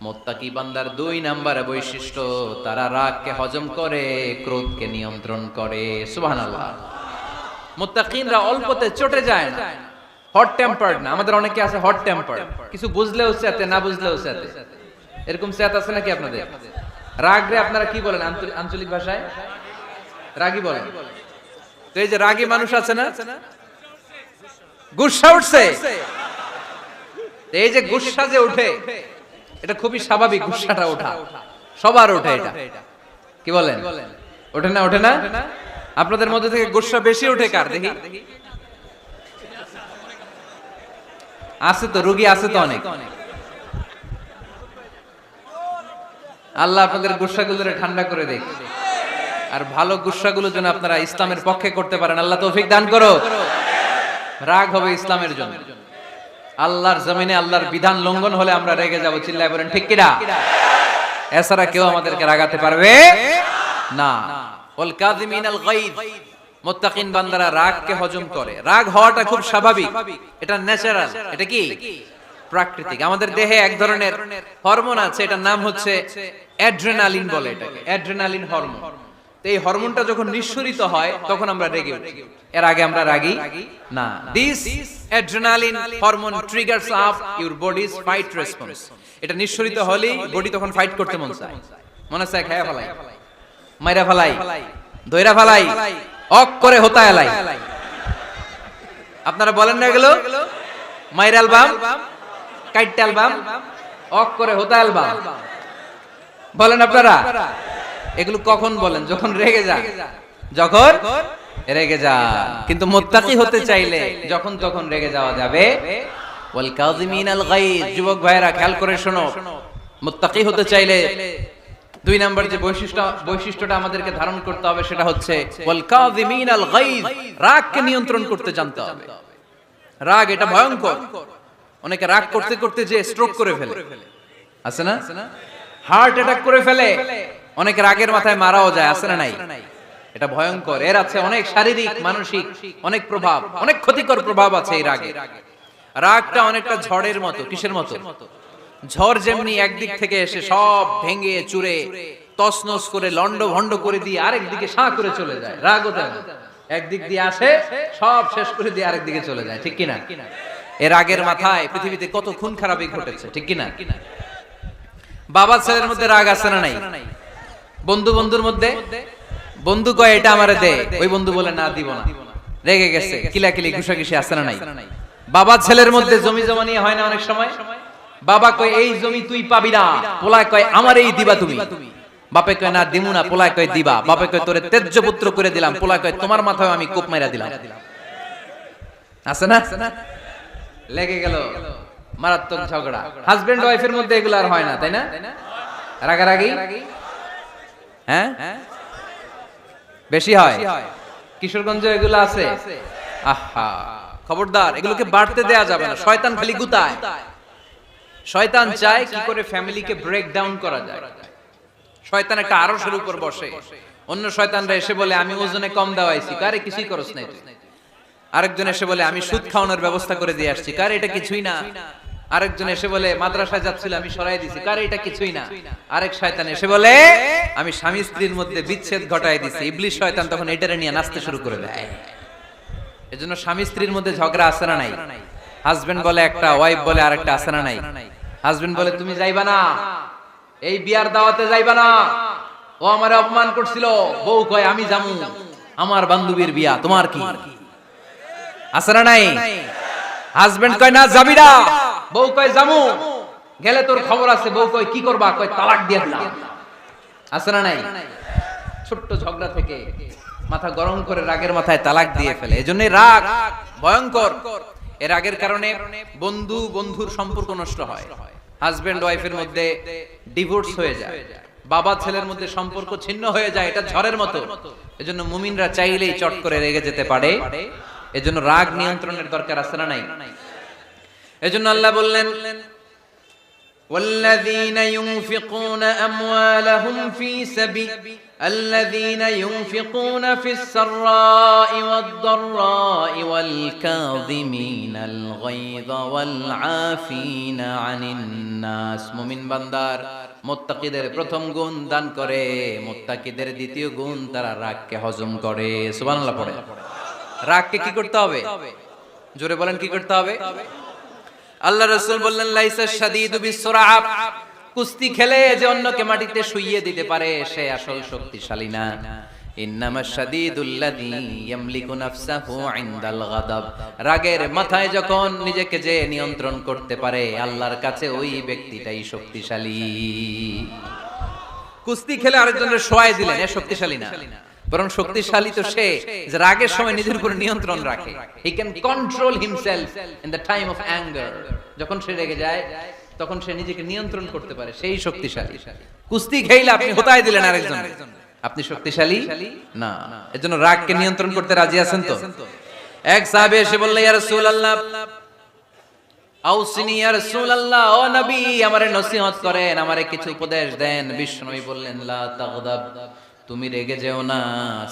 মুত্তাকি বান্দার 2 নাম্বার বৈশিষ্ট্য, তারা রাগকে হজম করে, ক্রোধকে নিয়ন্ত্রণ করে। সুবহানাল্লাহ। মুত্তাকিনরা অল্পতে চটে যায় না, হট টেম্পার্ড না। আমাদের অনেকে আছে হট টেম্পার্ড, কিছু বুঝলেও সাথে, না বুঝলেও সাথে। এরকম স্যাত আছে নাকি আপনাদের? রাগরে আপনারা কি বলেন আঞ্চলিক ভাষায়? রাগী বলেন। তো এই যে রাগী মানুষ আছে না, গুসা উঠছে, এই যে গুসা যে উঠে, এটা খুবই স্বাভাবিক। গুসাটা ওঠা সবার ওঠে, এটা কি বলেন? ওঠে না? ওঠে না? আপনাদের মধ্যে থেকে গুসা বেশি ওঠে কার দেখি? আছে তো, রোগী আছে তো অনেক। আল্লাহ আপনাদের গুসাগুলোরে ঠান্ডা করে দেখ, আর ভালো গুসাগুলো যেন আপনারা ইসলামের পক্ষে করতে পারেন। আল্লাহ তৌফিক দান করো। রাগ হবে ইসলামের জন্য। আল্লাহর জমিনে আল্লাহর বিধান লঙ্ঘন হলে আমরা রেগে যাব। চিল্লায় বলেন ঠিক কিনা? এছাড়া কেউ আমাদেরকে রাগাতে পারবে না। ওয়াল কাযিমিনাল গায়জ, মুত্তাকিন বান্দারা রাগকে হজম করে। রাগ হওয়াটা খুব স্বাভাবিক, এটা ন্যাচারাল, এটা কি প্রাকৃতিক। আমাদের দেহে এক ধরনের হরমোন আছে, এটার নাম হচ্ছে অ্যাড্রেনালিন বলে এটাকে, অ্যাড্রেনালিন হরমোন। তো এই হরমোনটা যখন নিঃসরিত হয় তখন আমরা রেগে উঠি। এর আগে আমরা রাগি না। This adrenaline hormone triggers up your bodies fight response. এটা নিঃসরিত হলেই বডি তখন ফাইট করতে মন চায়, মনে চায় খায়া ফেলাই, মাইরা ফেলাই, দইরা ফেলাই, অক করে হোতা এলাই। আপনারা বলেন না এগুলো? মাইরাল বাম, কাইটাল বাম, অক করে হোতা এলবাম বলেন আপনারা? এগুলো কখন বলেন? যখন রেগে যান, যখন রেগে যান। কিন্তু মুত্তাকি হতে চাইলে যখন তখন রেগে যাওয়া যাবে। ওয়াল কাযিমিনাল গায়জ। যুবক ভাইরা খেয়াল করে শোনো, মুত্তাকি হতে চাইলে 2 নাম্বার যে বৈশিষ্ট্যটা আমাদেরকে ধারণ করতে হবে সেটা হচ্ছে ওয়াল কাযিমিনাল গায়জ। রাগকে নিয়ন্ত্রণ করতে জানতে হবে। রাগ এটা ভয়ঙ্কর। অনেকে রাগ করতে করতে যে স্ট্রোক করে ফেলে, আছে না? হার্ট অ্যাটাক করে ফেলে। অনেক রাগের মাথায় মারাও যায়, আছে না নাই? এটা ভয়ঙ্কর। এর আছে অনেক শারীরিক মানসিক অনেক প্রভাব, অনেক ক্ষতিকর প্রভাব আছে এই রাগে। রাগটা অনেকটা ঝড়ের মতো। কিসের মতো? ঝড় যেমনি একদিক থেকে এসে সব ভেঙে চুরে তছনছ করে লন্ড ভন্ড করে দিয়ে আরেক দিকে সাঁ করে চলে যায়, রাগও তেমন। একদিক দিয়ে আসে, সব শেষ করে দিয়ে আরেক দিকে চলে যায়, ঠিক কিনা? এর রাগের মাথায় পৃথিবীতে কত খুন খারাপি ঘটেছে, ঠিক কিনা? বাবা ছেলের মধ্যে রাগ আছে না নাই? বন্ধু বন্ধুর মধ্যে, বন্ধু কয় এটা আমারে দে, ওই বন্ধু বলে না দিব না, রেগে গেছে, কিলাকিলি ঘুষাঘুষি আছে না নাই? বাবা ছেলের মধ্যে জমি জমা নিয়ে হয় না অনেক সময়? বাবা কয় এই জমি তুই পাবি না, পোলায় কয় আমার এই দিবা তুমি। বাপে কয় না দিমু না, পোলায় কয় দিবা। বাপে কয় তোরে তেজ্য পুত্র করে দিলাম, পোলায় কয় তোমার মাথায় আমি কোপ মাইরা দিলাম। আছে না? লেগে গেল, মারাত্মক ঝগড়া। হাজবেন্ড ওয়াইফের মধ্যে এগুলো আর হয় না, তাই না? রাগারাগি হ্যাঁ বেশি হয়। কিশোরগঞ্জে এগুলো আছে। আহা, খবরদার, এগুলোকে বাড়তে দেয়া যাবে না। শয়তান খালি গুতায়। শয়তান চায় কি করে ফ্যামিলিকে ব্রেক ডাউন করা যায়। শয়তান একটা আরশের উপর বসে, অন্য শয়তানরা এসে বলে আমি ওজনে কম দেওয়াইছি, আরে কিছুই করছ নাই তুই। আরেকজন এসে বলে আমি সুদ খাওয়ানোর ব্যবস্থা করে দিয়ে আসছি, কার এটা কিছুই না। আরেকজন এসে বলে মাদ্রাসায় যাচ্ছিল আমি সরাই দিছি, কার এটা কিছুই না। আরেক শয়তান এসে বলে আমি স্বামী স্ত্রীর মধ্যে বিচ্ছেদ ঘটাই দিছি। ইবলিশ শয়তান তখন এটারে নিয়ে নাচতে শুরু করে দেয়। এজন্য স্বামী স্ত্রীর মধ্যে ঝগড়া আছে না নাই? হাজবেন্ড বলে একটা, ওয়াইফ বলে আরেকটা, আছে না নাই? হাজবেন্ড বলে তুমি যাইবা না, এই বিয়ার দাওয়াতে যাইবা না, ও আমারে অপমান করছিল। বউ কয় আমি যামু, আমার বান্ধবীর বিয়া, তোমার কি? আছে না নাই? হাজবেন্ড কয় না যাবি না, বউ কয় যামু, গেলে তোর খবর আছে। বউ কয় কি করবা? কয় তালাক দিয়ে দিলাম। আছে না নাই? ছোট্ট ঝগড়া থেকে মাথা গরম করে রাগের মাথায় তালাক দিয়ে ফেলে। এজন্য রাগ ভয়ঙ্কর। এর রাগের কারণে বন্ধু বন্ধুর সম্পর্ক নষ্ট হয়, হাজবেন্ড ওয়াইফের মধ্যে ডিভোর্স হয়ে যায়, বাবা ছেলের মধ্যে সম্পর্ক ছিন্ন হয়ে যায়। এটা ঝড়ের মতো। এজন্য মুমিনরা চাইলেই চট করে রেগে যেতে পারে। এজন্য রাগ নিয়ন্ত্রণের দরকার আছে না নাই? এজন্য আল্লাহ বললেন والذين ينفقون أموالهم في سبيل الذين ينفقون في السراء والضراء والكاظمين الغيظ والعافين عن الناس। মুমিন বান্দার মুত্তাকিদের প্রথম গুণ দান করে, মুত্তাকিদের দ্বিতীয় গুণ তারা রাগকে হজম করে। সুবহানাল্লাহ পড়ে। রাগকে কি করতে হবে? জোরে বলেন কি করতে হবে? আল্লাহ রাসূল বললেন লাইসা শাদীদু বিসসুরআ, কুস্তি খেলে যে অন্যকে মাটিতে শুইয়ে দিতে পারে সে আসল শক্তিশালী না। ইন্নামাশ শাদীদুল্লাযী ইয়ামলিকু নাফসাহু ইনদাল গাদাব, রাগের মাথায় যখন নিজেকে যে নিয়ন্ত্রণ করতে পারে আল্লাহর কাছে ওই ব্যক্তিটাই শক্তিশালী। কুস্তি খেলে আরেকজনের শোয়াই দিলেন, এ শক্তিশালী না, বরং শক্তিশালী তো সে যে রাগের সময় নিজের উপর নিয়ন্ত্রণ রাখে। He can control himself in the time of anger. যখন সে রেগে যায় তখন সে নিজেকে নিয়ন্ত্রণ করতে পারে, সেই শক্তিশালী। কুস্তি খেলে আপনি হোতায় দিলেন আরেকজন, আপনি শক্তিশালী না। এজন্য রাগকে নিয়ন্ত্রণ করতে রাজি আছেন তো? এক সাহাবী এসে বললেন ইয়া রাসূলুল্লাহ আউসিনি ইয়া রাসূলুল্লাহ, ও নবী আমারে নসিহত করেন, আমারে কিছু উপদেশ দেন। বিশ্বনবী বললেন লা তাগদাব, তুমি রেগে যেও না।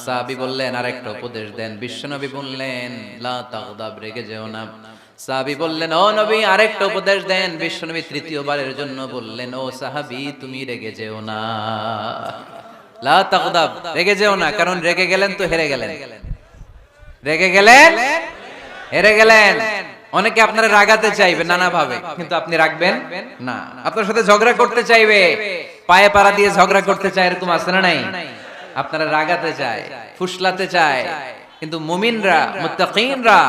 সাহাবী বললেন আরেকটা উপদেশ দেন। বিশ্বনবী বললেন লা তাগদাব, রেগে যেও না। সাহাবী বললেন ও নবী আরেকটা উপদেশ দেন। বিশ্বনবী তৃতীয়বারের জন্য বললেন ও সাহাবী তুমি রেগে যেও না, লা তাগদাব, রেগে যেও না। কারণ রেগে গেলেন তো হেরে গেলেন, রেগে গেলেন হেরে গেলেন। অনেকে আপনারা রাগাতে চাইবে নানা ভাবে, কিন্তু আপনি রাখবেন না। আপনার সাথে ঝগড়া করতে চাইবে, পায়ে পাড়া দিয়ে ঝগড়া করতে চায়, এরকম আছে না নাই? আপনারা রাগাতে চায়, ফুসলাতে চায়, কিন্তু মুমিনরা মুত্তাকিনরা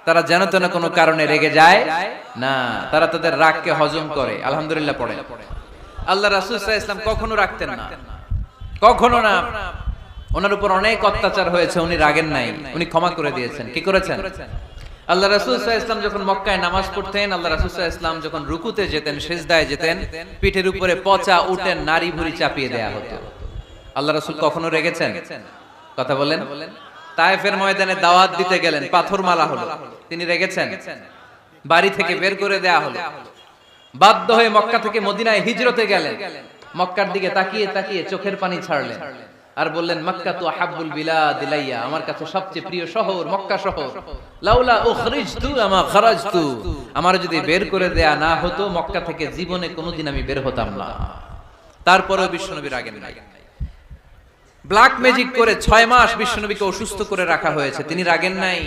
তারা যেন তেন কোনো কারণে রেগে যায় না, তারা তাদের রাগকে হজম করে। আলহামদুলিল্লাহ পড়ে। আল্লাহ রাসূল সাল্লাল্লাহু আলাইহি ওয়াসাল্লাম কখনো রাখতেন না, কখনো না। ওনার উপর অনেক অত্যাচার হয়েছে, উনি রাগেন নাই, উনি ক্ষমা করে দিয়েছেন। কি করেছেন? আল্লাহ রাসূল সাল্লাল্লাহু আলাইহি ওয়াসাল্লাম যখন মক্কায় নামাজ পড়তেন, আল্লাহ রাসূল সাল্লাল্লাহু আলাইহি ওয়াসাল্লাম যখন রুকুতে যেতেন, সিজদায় যেতেন, পিঠের উপরে পচা উটের নাড়ি ভুঁড়ি চাপিয়ে দেয়া হতো। আল্লাহ রাসূল কখনো রেগেছেন? কথা বলেন। তায়েফের ময়দানে দাওয়াত দিতে গেলেন, পাথর মালা হলো, তিনি রেগেছেন? বাড়ি থেকে বের করে দেয়া হলো, বাধ্য হয়ে মক্কা থেকে মদিনায় হিজরতে গেলেন। মক্কার দিকে তাকিয়ে তাকিয়ে চোখের পানি ছাড়লেন আর বললেন মক্কা তু আহাব্বুল বিলাদ ইলাইয়া, আমার কাছে সবচেয়ে প্রিয় শহর মক্কা শহর। লাউলা উখরিজতু আমা খারাজতু, আমার যদি বের করে দেয়া না হতো মক্কা থেকে জীবনে কোনোদিন আমি বের হতাম না। তারপরেও বিশ্বনবী রাগেন নাই। ব্ল্যাক ম্যাজিক করে 6 মাস বিশ্বনবীকে অসুস্থ করে রাখা হয়েছে, তিনি রাগেন নাই।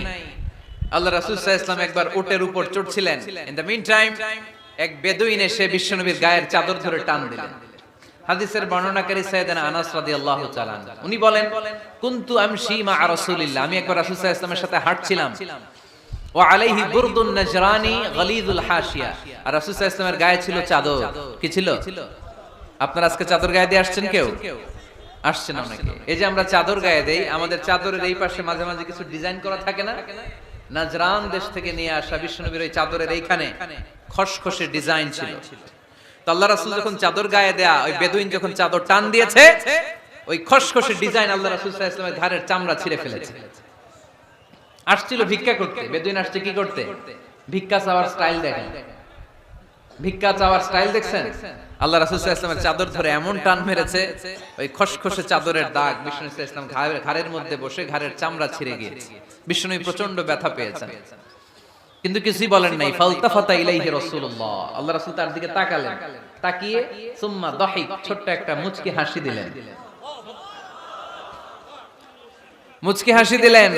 আল্লাহ রাসূল সাল্লাল্লাহু আলাইহি ওয়াসাল্লাম একবার উটের উপর চড়ছিলেন। ইন দ্য মিন টাইম এক বেদুইন এসে বিশ্বনবীর গায়ের চাদর ধরে টান দিলেন। হাদিসের বর্ণনাকারী সাইয়েদনা আনাস রাদিয়াল্লাহু তাআলা উনি বলেন কুনতু আমশি মা রাসূলিল্লাহ, আমি একবার রাসূল সাল্লাল্লাহু আলাইহি ওয়াসাল্লামের সাথে হাঁটছিলাম। ওয়া আলাইহি বুরদুন নাজরানি গলিযুল হাশিয়া, আর রাসূল সাল্লাল্লাহু আলাইহি ওয়াসাল্লামের গায়ে ছিল চাদর। কি ছিল? আপনারা আজকে চাদর গায়ে দিয়ে আসছেন? কেউ আসছেন অনেকে। এই যে আমরা চাদর গায়ে দেই, আমাদের চাদরের এই পাশে মাঝে মাঝে কিছু ডিজাইন করা থাকে না? নাজরান দেশ থেকে নিয়ে আসা বিশ্বনবীর ওই চাদরের এইখানে খসখসে ডিজাইন ছিল। তো আল্লাহ রাসূল যখন চাদর গায়ে দেয়া, ওই বেদুইন যখন চাদর টান দিয়েছে, ওই খসখসে ডিজাইন আল্লাহ রাসূল সাল্লাল্লাহু আলাইহি ওয়াসাল্লামের ঘাড়ের চামড়া ছিঁড়ে ফেলেছে। আসছিল ভিক্ষা করতে, বেদুইন আসছে কি করতে? ভিক্ষা চাওয়ার স্টাইল দেখেন, ভিক্ষা চাওয়ার স্টাইল দেখছেন? আল্লাহ রাসূল সাল্লাল্লাহু আলাইহি ওয়াসাল্লামের চাদর ধরে এমন টান মেরেছে, ওই খসখসে চাদরের দাগ বিষ্ণু সাল্লাল্লাহু আলাইহি ওয়াসাল্লাম ঘাড়ের মধ্যে বসে ঘাড়ের চামড়া ছিঁড়ে গিয়েছে। বিষ্ণু প্রচন্ড ব্যথা পেয়েছেন, কিন্তু কিছুই বলেন নাই। ফালতাফাতা ইলাইহি রাসূলুল্লাহ, আল্লাহ রাসূল তার দিকে তাকালেন, তাকিয়ে সুম্মা দাহিক, ছোট্ট একটা মুচকি হাসি দিলেন। মুচকি হাসি দিলেন,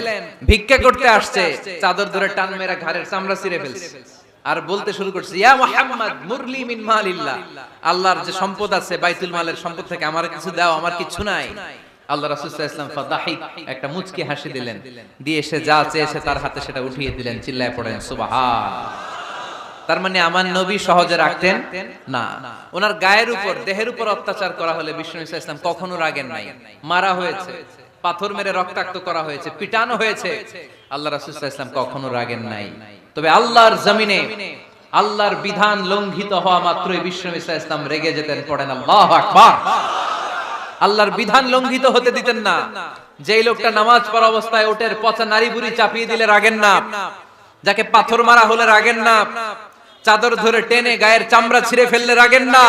ভিক্ষা করতে আসছে, চাদর ধরে টান মেরা ঘাড়ের চামড়া ছিঁড়ে ফেলছে, আর বলতে শুরু করছে, ইয়া মুহাম্মদ মুরলি মিন মালিল্লাহ, আল্লাহর যে সম্পদ আছে বাইতুল মালের সম্পদ থেকে আমার কিছু দাও, আমার কিছু নাই। আল্লাহ রাসূল সাল্লাল্লাহু আলাইহি ওয়াসাল্লাম ফাদাহিক, একটা মুচকি হাসি দিলেন, দিয়ে সে যা চেয়েছে তার হাতে সেটা উঠিয়ে দিলেন। চিল্লায় পড়েন সুবহান। তার মানে আমার নবী সহজে রাখতেন না। ওনার গায়ের উপর, দেহের উপর অত্যাচার করা হলে বিষ্ণু সাল্লাল্লাহু আলাইহি ওয়াসাল্লাম কখনো রাগেন নাই। মারা হয়েছে, পাথর মেরে রক্তাক্ত করা হয়েছে, পিটানো হয়েছে, আল্লাহ রাসূল সাল্লাল্লাহু আলাইহি ওয়াসাল্লাম কখনো রাগেন নাই। তবে আল্লাহর জমিনে আল্লাহর বিধান লঙ্ঘিত হওয়া মাত্রই বিষ্ণু সাল্লাল্লাহু আলাইহি ওয়াসাল্লাম রেগে যেতেন। পড়েন আল্লাহু আকবার। আল্লাহর বিধান লঙ্ঘিত হতে দিতেন না। যেই লোকটা নামাজ পড়া অবস্থায় ওটের পচা নারী বুড়ি চাপিয়ে দিলে রাগেন না, যাকে পাথর মারা হলে রাগেন না, চাদর ধরে টেনে গায়ের চামড়া ছিঁড়ে ফেললে রাগেন না,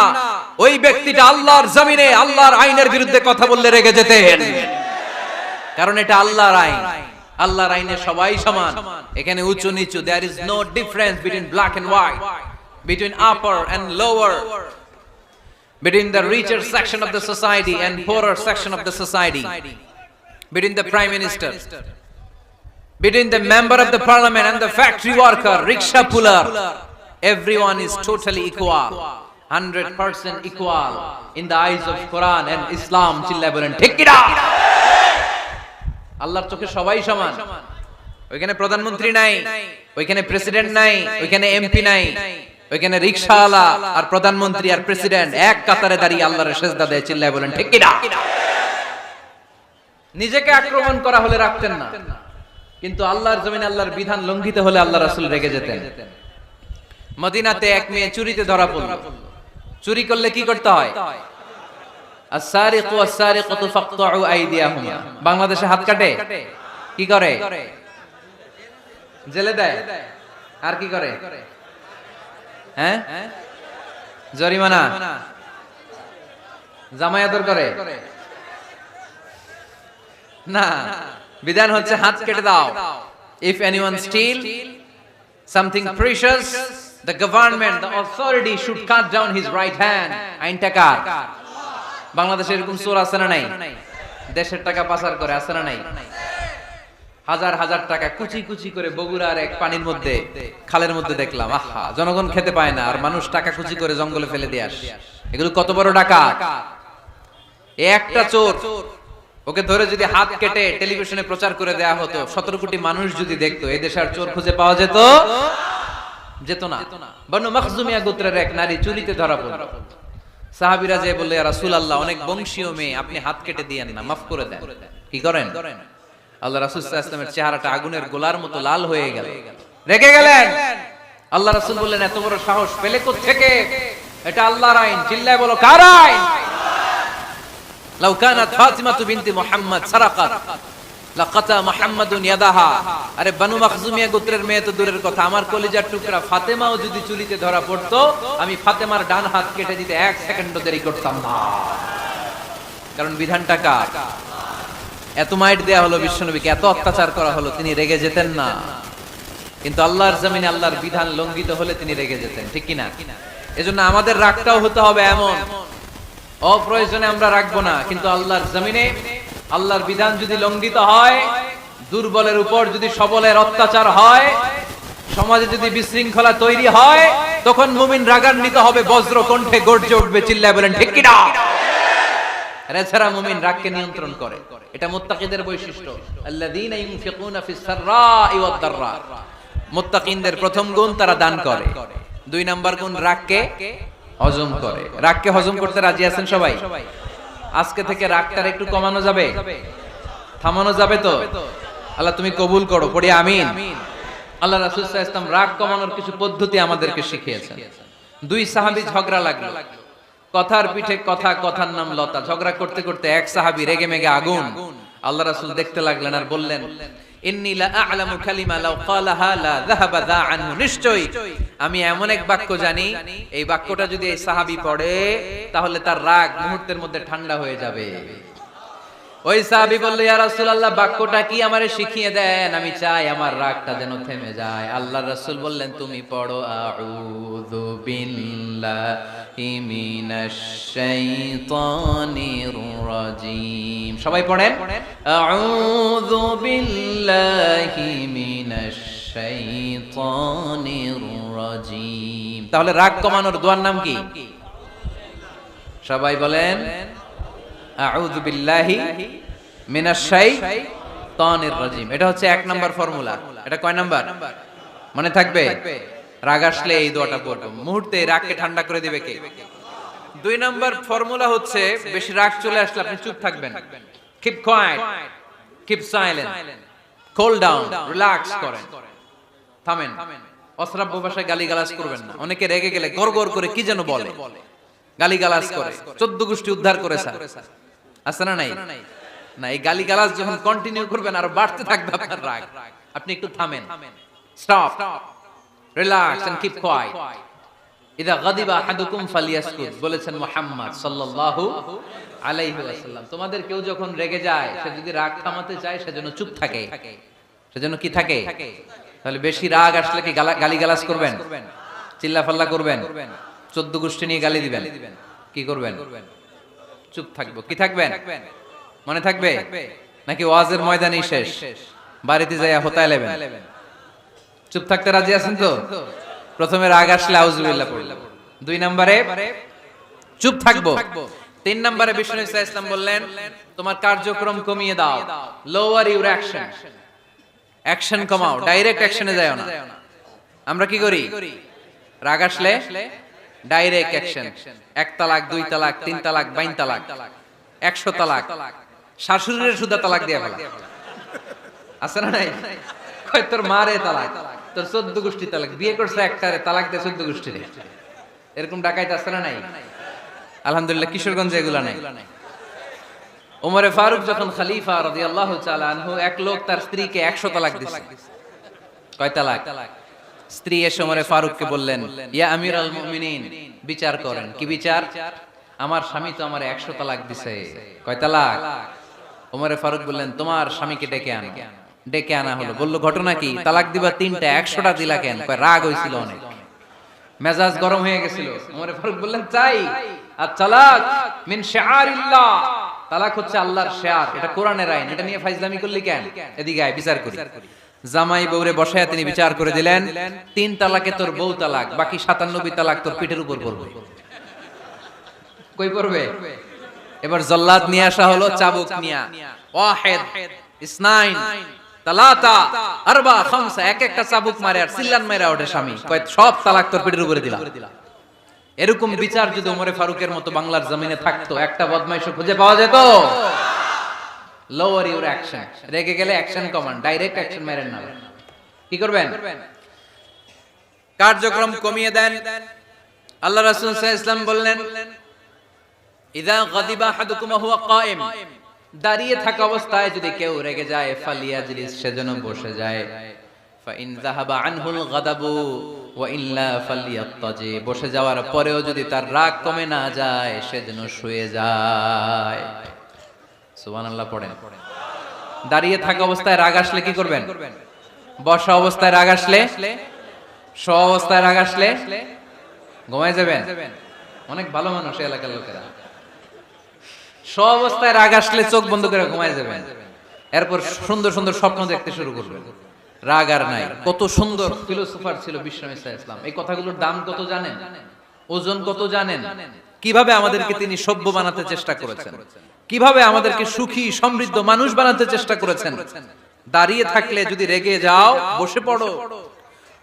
ওই ব্যক্তিটা আল্লাহর জমিনে আল্লাহর আইনের বিরুদ্ধে কথা বললে রেগে যেতেন। কারণ এটা আল্লাহর আইন, আল্লাহর আইনে সবাই সমান। এখানে উঁচু নিচু, there is no difference between black and white, between upper and lower, between the richer section of the society and poorer section of the society, between the prime minister, between the member of the parliament and the factory worker, rickshaw puller. Everyone is totally equal, 100% equal in the eyes of Quran and Islam. চিল্লায় বলেন ঠিক কি না? আল্লাহর চোখে সবাই সমান। ওইখানে প্রধানমন্ত্রী নাই, ওইখানে প্রেসিডেন্ট নাই, ওইখানে এমপি নাই, ওইখানে রিকশাওয়ালা আর প্রধানমন্ত্রী আর প্রেসিডেন্ট এক কাতারে দাঁড়িয়ে আল্লাহর সিজদা দেয়। চিল্লায় বলেন ঠিক কি না? নিজেকে আক্রমণ করা হলে রাখতেন না, কিন্তু আল্লাহর জমিনে আল্লাহর বিধান লঙ্ঘিত হলে আল্লাহ রাসূল রেগে যেতেন। মদিনাতে এক মেয়ে চুরিতে ধরা পড়ল। চুরি করলে কি করতে হয়? আস-সারিকু ওয়াস-সারিকাতু ফাকতাউ আইদিয়াহুমা। বাংলাদেশে হাত কাটে, কি করে? জেলে দেয়। আর কি করে? হ্যাঁ, জরিমানা, জামাই আদর করে না। বিধান হচ্ছে হাত কেটে দাও। If anyone steal something precious, the government, the authority should cut down his right hand. আইনটা কার? বাংলাদেশে এরকম চোর আছে না নাই? দেশের টাকা পাচার করে, আছে না নাই? হাজার হাজার টাকা কুচি কুচি করে বগুড়ার এক পানির মধ্যে, খালের মধ্যে দেখলাম। আহা, জনগণ খেতে পায় না, আর মানুষ টাকা কুচি করে জঙ্গলে ফেলে দিয়ে আসে। এগুলো কত বড় ডাকাত! একটা চোর, ওকে ধরে যদি হাত কেটে টেলিভিশনে প্রচার করে দেয়া হতো, 17 কোটি মানুষ যদি দেখতো, এই দেশে আর চোর খুঁজে পাওয়া যেত না। বনু মখজুমিয়া গোত্রের এক নারী চুরিতে ধরা পড়ল। সাহাবীরা যে বললে, ইয়া রাসূলুল্লাহ, অনেক বংশীয় মেয়ে, আপনি হাত কেটে দিয়েন না, মাফ করে দেন। কি করেন? আল্লাহ রাসূল সাল্লাল্লাহু আলাইহি ওয়াসাল্লামের চেহারাটা আগুনের গোলার মতো লাল হয়ে গেল, রেগে গেলেন। আল্লাহ রাসূল বললেন, এত বড় সাহস পেলে কোথা থেকে? এটা আল্লাহর আইন। চিল্লায় বলো, কার আইন? লাউ কানাত ফাতিমাতু বিনতি মুহাম্মদ সারাকাত লাকাতা মুহাম্মাদুন ইয়াদাহা। আরে বনু মখজুমিয়া গোত্রের মেয়ে তো দূরের কথা, আমার কলিজার টুকরা ফাতেমাও যদি চুরিতে ধরা পড়তো, আমি ফাতেমার ডান হাত কেটে দিতে 1 সেকেন্ডও দেরি করতাম না। কারণ বিধানটা কার? এত মাইট দেয়া হলো বিশ্বনবীকে, এত অত্যাচার করা হলো, তিনি রেগে যেতেন না। কিন্তু আল্লাহর জমিনে আল্লাহর বিধান লঙ্ঘিত হলে তিনি রেগে যেতেন। ঠিক কি না? এজন্য আমাদের রাগটাও হতে হবে এমন, অপ্রয়োজনে আমরা রাখবো না। কিন্তু আল্লাহর জমিনে আল্লাহর বিধান যদি লঙ্ঘিত হয়, দুর্বলের উপর যদি সবলের অত্যাচার হয়, সমাজে যদি বিশৃঙ্খলা তৈরি হয়, তখন মুমিন রাগান্বিত হবে, বজ্র কণ্ঠে গর্জে উঠবে। চিল্লায় বলেন ঠিক কি না? এছাড়া মুমিন রাগকে নিয়ন্ত্রণ করে। এটা মুত্তাকিদের বৈশিষ্ট্য। আল্লাযীনা ইউনফিকুনা ফিস সাররাই ওয়াদ দাররা। মুত্তাকিনদের প্রথম গুণ, তারা দান করে। 2 নাম্বার গুণ, রাগকে হজম করে। রাগকে হজম করতে রাজি আছেন সবাই? আজকে থেকে রাগটা একটু কমানো যাবে, থামানো যাবে তো? আল্লাহ তুমি কবুল করো, পড়ি আমিন। আল্লাহ রাসূল সাল্লাল্লাহু আলাইহি ওয়াসাল্লাম রাগ কমানোর কিছু পদ্ধতি আমাদেরকে শিখিয়েছেন। 2 সাহাবী ঝগড়া লাগলো, কথার পিঠে কথা, কথার নাম লতা। ঝগড়া করতে করতে এক সাহাবী রেগে মেগে আগুন। আল্লাহ রাসূল দেখতে লাগলেন আর বললেন, ইন্নী লা আ'লামু কালিমা লাউ ক্বালাহা লা যাহাবা যা আনহু, নিশ্চয়ই আমি এমন এক বাক্য জানি, এই বাক্যটা যদি এই সাহাবী পড়ে তাহলে তার রাগ মুহূর্তের মধ্যে ঠান্ডা হয়ে যাবে। ওই সাহাবী বলল, ইয়া রাসূলুল্লাহ, বাক্যটা কি আমারে শিখিয়ে দেন, আমি চাই আমার রাগটা যেন থেমে যায়। আল্লাহর রাসূল বললেন, তুমি পড়ো আউযু বিল্লাহি মিনাশ শাইতানির রাজীম। সবাই পড়েন, আউযু বিল্লাহি মিনাশ শাইতানির রাজীম। তাহলে রাগ কমানোর দোয়ার নাম কি? সবাই বলেন, আউযু বিল্লাহি মিনাশ শাইতানির রাজীম। এটা হচ্ছে 1 নাম্বার ফর্মুলা। এটা কয় নাম্বার মনে থাকবে? রাগ আসলে এই দোয়াটা পড়ব, মুহূর্তে রাগকে ঠান্ডা করে দিবে কে? 2 নাম্বার ফর্মুলা হচ্ছে, বেশি রাগ চলে আসলে আপনি চুপ থাকবেন। Keep quiet, keep silent, cool down, relax করেন, থামেন। অশ্রাব্য ভাষায় গালিগালাজ করবেন না। অনেকে রেগে গেলে গড়গড় করে কি যেন বলে, গালিগালাজ করে, 14 গোষ্ঠী উদ্ধার করেছে, আছে না নাই? না, এই গালিগালাজ যখন কন্টিনিউ করবেন আরো বাড়তে থাকবে আপনার রাগ। আপনি একটু থামেন, stop, relax and keep quiet. ইদা গাদিবা আহাদুকুম ফালিয়াসকুত, বলেছেন মুহাম্মদ সাল্লাল্লাহু আলাইহি ওয়াসাল্লাম। তোমাদের কেউ যখন রেগে যায়, সে যদি রাগ থামাতে চায় সেজন্য চুপ থাকে, সেজন্য কি থাকে? তাহলে বেশি রাগ আসলে কি গালিগালাজ করবেন, চিল্লাফাল্লা করবেন, 14 গোষ্ঠী নিয়ে গালি দিবেন, কি করবেন? চুপ থাকবো। কি থাকবেন? মনে থাকবে নাকি ওয়াজের ময়দানেই শেষ, বাড়িতে যাইয়া হোতায় লেবেন? চুপ থাকতে রাজি আছেন তো? প্রথমে রাগ আসলে আউযুবিল্লাহ পড়লাম, 2 নম্বরে চুপ থাকবো, 3 নম্বরে বিষ্ণু ইসলাম বললেন, তোমার কার্যক্রম কমিয়ে দাও, লোয়ার ইউর অ্যাকশন, অ্যাকশন কমাও, ডাইরেক্ট অ্যাকশনে যাও না। আমরা কি করি? রাগ আসলে ডাইরেক্ট অ্যাকশন, 1 তালাক, 2 তালাক, 3 তালাক, 22 তালাক, 100 তালাক, শাশুড়ির সুদা তালাক দিয়া ফেলা, আছে না নাই? কয় তোর মারে তালাক, তোর 14 গোষ্ঠী তালাক, বিয়ে করছে একটারে, তালাক দিয়ে 14 গোষ্ঠী রে। এরকম ডাকাইতে আছে না নাই? আলহামদুলিল্লাহ কিশোরগঞ্জে এগুলা নাই। ওমরে ফারুক যখন খলিফা রাদিয়াল্লাহু তাআলা আনহু, এক লোক তার স্ত্রীকে 100 তালাক দিছে। কয় তালাক? স্ত্রী এসে ওমরে ফারুককে বললেন, ইয়া আমিরুল মুমিনিন, বিচার করেন। কি বিচার? আমার স্বামী তো আমারে 100 তালাক দিছে। কয় তালাক? ওমরে ফারুক বললেন, তোমার স্বামীকে ডেকে আনো। ডেকে আনা হলো। বলল, ঘটনা কি? তালাক দিবা 3টা, 100টা দিলা কেন? কয় রাগ হইছিল অনেক, মেজাজ গরম হয়ে গেছিল। ওমরে ফারুক বললেন, চাই আর তালাক মিন শিআরিল্লাহ, তালাক হচ্ছে আল্লাহর শিআর, এটা কোরআনের আইন, এটা নিয়ে ফাইজলামি করলি কেন? এদিকে আয়, বিচার করি। জামাই বউরে বসায়া তিনি বিচার করে দিলেন, 3 তালাকে তোর বউ তালাক, বাকি 97 তালাক তোর পিঠের উপর পড়বে। কই পড়বে? এবার জল্লাদ নিয়ে আসা হলো, চাবুক নিয়া, ওয়াহিদ, ইসনাইন, তালাতা, আরবা, খামসা, এক একটা চাবুক মারে আর সিল্লান মাইরা ওঠে স্বামী। কয় সব তালাক তোর পিঠের উপরে দিলাম। এরকম বিচার যদি ওমরে ফারুকের মতো বাংলার জমিনে থাকতো, একটা বদমাইশও খুঁজে পাওয়া যেত? লোয়ার ইউর অ্যাকশন, রেগে গেলে অ্যাকশন কমান্ড, ডাইরেক্ট অ্যাকশন মেরেন না। কি করবেন? কার্যক্রম কমিয়ে দেন। আল্লাহ রাসূল সাল্লাল্লাহু আলাইহি ওয়াসাল্লাম বললেন, ইযা গাদিবা আহাদুকুম ওয়া হুয়া কায়েম, দাঁড়িয়ে থাকা অবস্থায় যদি কেউ রেগে যায়, ফালিয়াজলিস, সেজন্য বসে যায়। ফা ইন যাহাবা আনহুল গাদাবু ওয়া ইল্লা ফালিয়াত্তাজি, বসে যাওয়ার পরেও যদি তার রাগ কমে না যায়, সেজন্য শুয়ে যায়। সুবহানাল্লাহ পড়েন। দাঁড়িয়ে থাকা অবস্থায় রাগ আসলে কি করবেন? বসা অবস্থায় রাগ আসলে, শোয়া অবস্থায় রাগ আসলে ঘুমায় যাবেন। অনেক ভালো মানুষ এই এলাকার লোকেরা, শোয়া অবস্থায় রাগ আসলে চোখ বন্ধ করে ঘুমায় যাবেন। এরপর সুন্দর সুন্দর স্বপ্ন দেখতে শুরু করবেন। রাগ আর নাই। কত সুন্দর ফিলোসোফার ছিল বিষ্ণু ইসলাম। এই কথাগুলোর দাম কত জানেন? ওজন কত জানেন? কিভাবে আমাদেরকে তিনি সভ্য বানাতে চেষ্টা করেছেন, কিভাবে আমাদেরকে সুখী সমৃদ্ধ মানুষ বানাতে চেষ্টা করেছেন। দাঁড়িয়ে থাকলে যদি রেগে যাও, বসে পড়ো।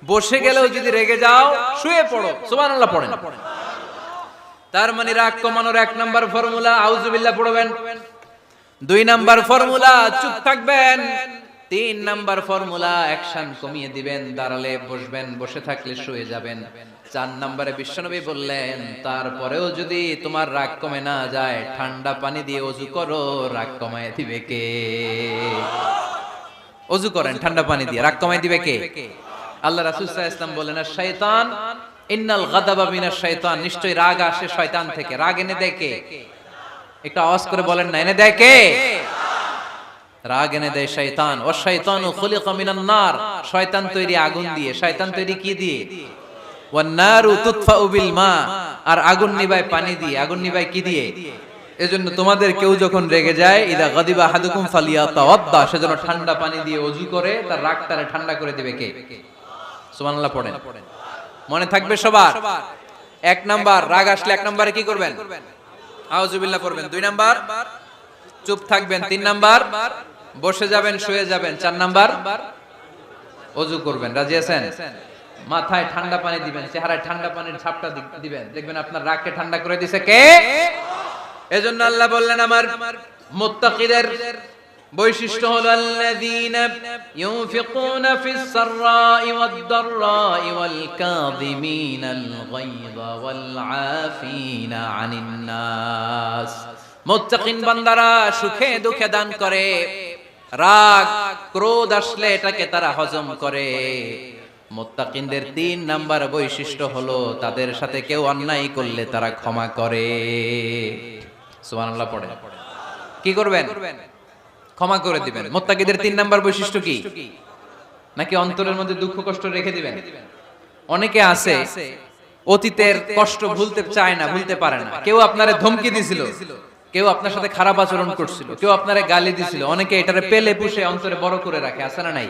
বসে গেলেও যদি রেগে যাও, শুয়ে পড়ো। সুবহানাল্লাহ পড়েন। তার মানে রাগ কমানোর 1 নাম্বার ফর্মুলা আউযুবিল্লাহ পড়বেন, 2 নাম্বার ফর্মুলা চুপ থাকবেন, 3 নাম্বার ফর্মুলা অ্যাকশন কমিয়ে দিবেন, দাঁড়ালে বসবেন, বসে থাকলে শুয়ে যাবেন। 4 নম্বরে বিশ্বনবী বললেন, তারপরেও যদি তোমার রাগ কমে না যায়, ঠান্ডা পানি দিয়ে ওযু করো, রাগ কমায় দিবে কে? ওযু করেন ঠান্ডা পানি দিয়ে, রাগ কমাই দিবে কে? আল্লাহ রাসূল সাল্লাল্লাহু আলাইহি ওয়াসাল্লাম বলেন, শাইতান ইন্নাল গাদাবা মিনাশ শাইতান, নিশ্চয় রাগ আসে শয়তান থেকে। রাগ এনে দেয় কে? একটু আওয়াজ করে বলেন না, এনে দেয় কে? রাগ এনে দেয় শয়তান। ও শয়তানু খুলিকা মিনান নার, শয়তান তৈরি আগুন দিয়ে। শয়তান তৈরি কি দিয়ে? ওয়ান নারু তুতফাউ বিল মা, আর আগুন নিভায় পানি দিয়ে। আগুন নিভায় কি দিয়ে? এজন্য তোমাদের কেউ যখন রেগে যায়, ইদা গাদিবা আহাদুকুম ফালিয়াতাওয়াদ্দা, সেজন্য ঠান্ডা পানি দিয়ে ওযু করে তার রাগটারে ঠান্ডা করে দিবে কে? সুবহানাল্লাহ পড়েন। মনে থাকবে সবার। এক নাম্বার, রাগ আসলে এক নম্বরে কি করবেন? আউযুবিল্লাহ পড়বেন। 2 নাম্বার, চুপ থাকবেন। 3 নাম্বার, বসে যাবেন, শুয়ে যাবেন। 4 নাম্বার, ওযু করবেন। রাজি আছেন? মাথায় ঠান্ডা পানি দিবেন, চেহারায় ঠান্ডা পানির ঝাপটা দিবেন, দেখবেন আপনার রাগকে ঠান্ডা করে দিয়েছে কে? এজন্য আল্লাহ বললেন আমার মুত্তাকিদের বৈশিষ্ট্য হলো আল্লাযীনা ইউনফিকুনা ফিস সাররাই ওয়াদ দাররাই ওয়াল কাযিমিনাল গায়যা ওয়াল আফিনা আনিন নাস। মুত্তাকিন বান্দারা সুখে দুঃখে দান করে, রাগ ক্রোধ আসলে এটাকে তারা হজম করে। মুত্তাকিনদের 3 নাম্বার বৈশিষ্ট্য হলো তাদের সাথে কেউ অন্যায় করলে তারা ক্ষমা করে। সুবহানাল্লাহ পড়েন। কি করবেন? ক্ষমা করে দিবেন। মুত্তাকিদের 3 নাম্বার বৈশিষ্ট্য কি? নাকি অন্তরের মধ্যে দুঃখ কষ্ট রেখে দিবেন? অনেকে আছে অতীতের কষ্ট ভুলতে চায় না, ভুলতে পারে না। কেউ আপনারে ধমকি দিছিল, কেউ আপনার সাথে খারাপ আচরণ করছিল, কেউ আপনারে গালি দিছিল, অনেকে এটারে পেলে পুষে অন্তরে বড় করে রাখে, আছে না নাই?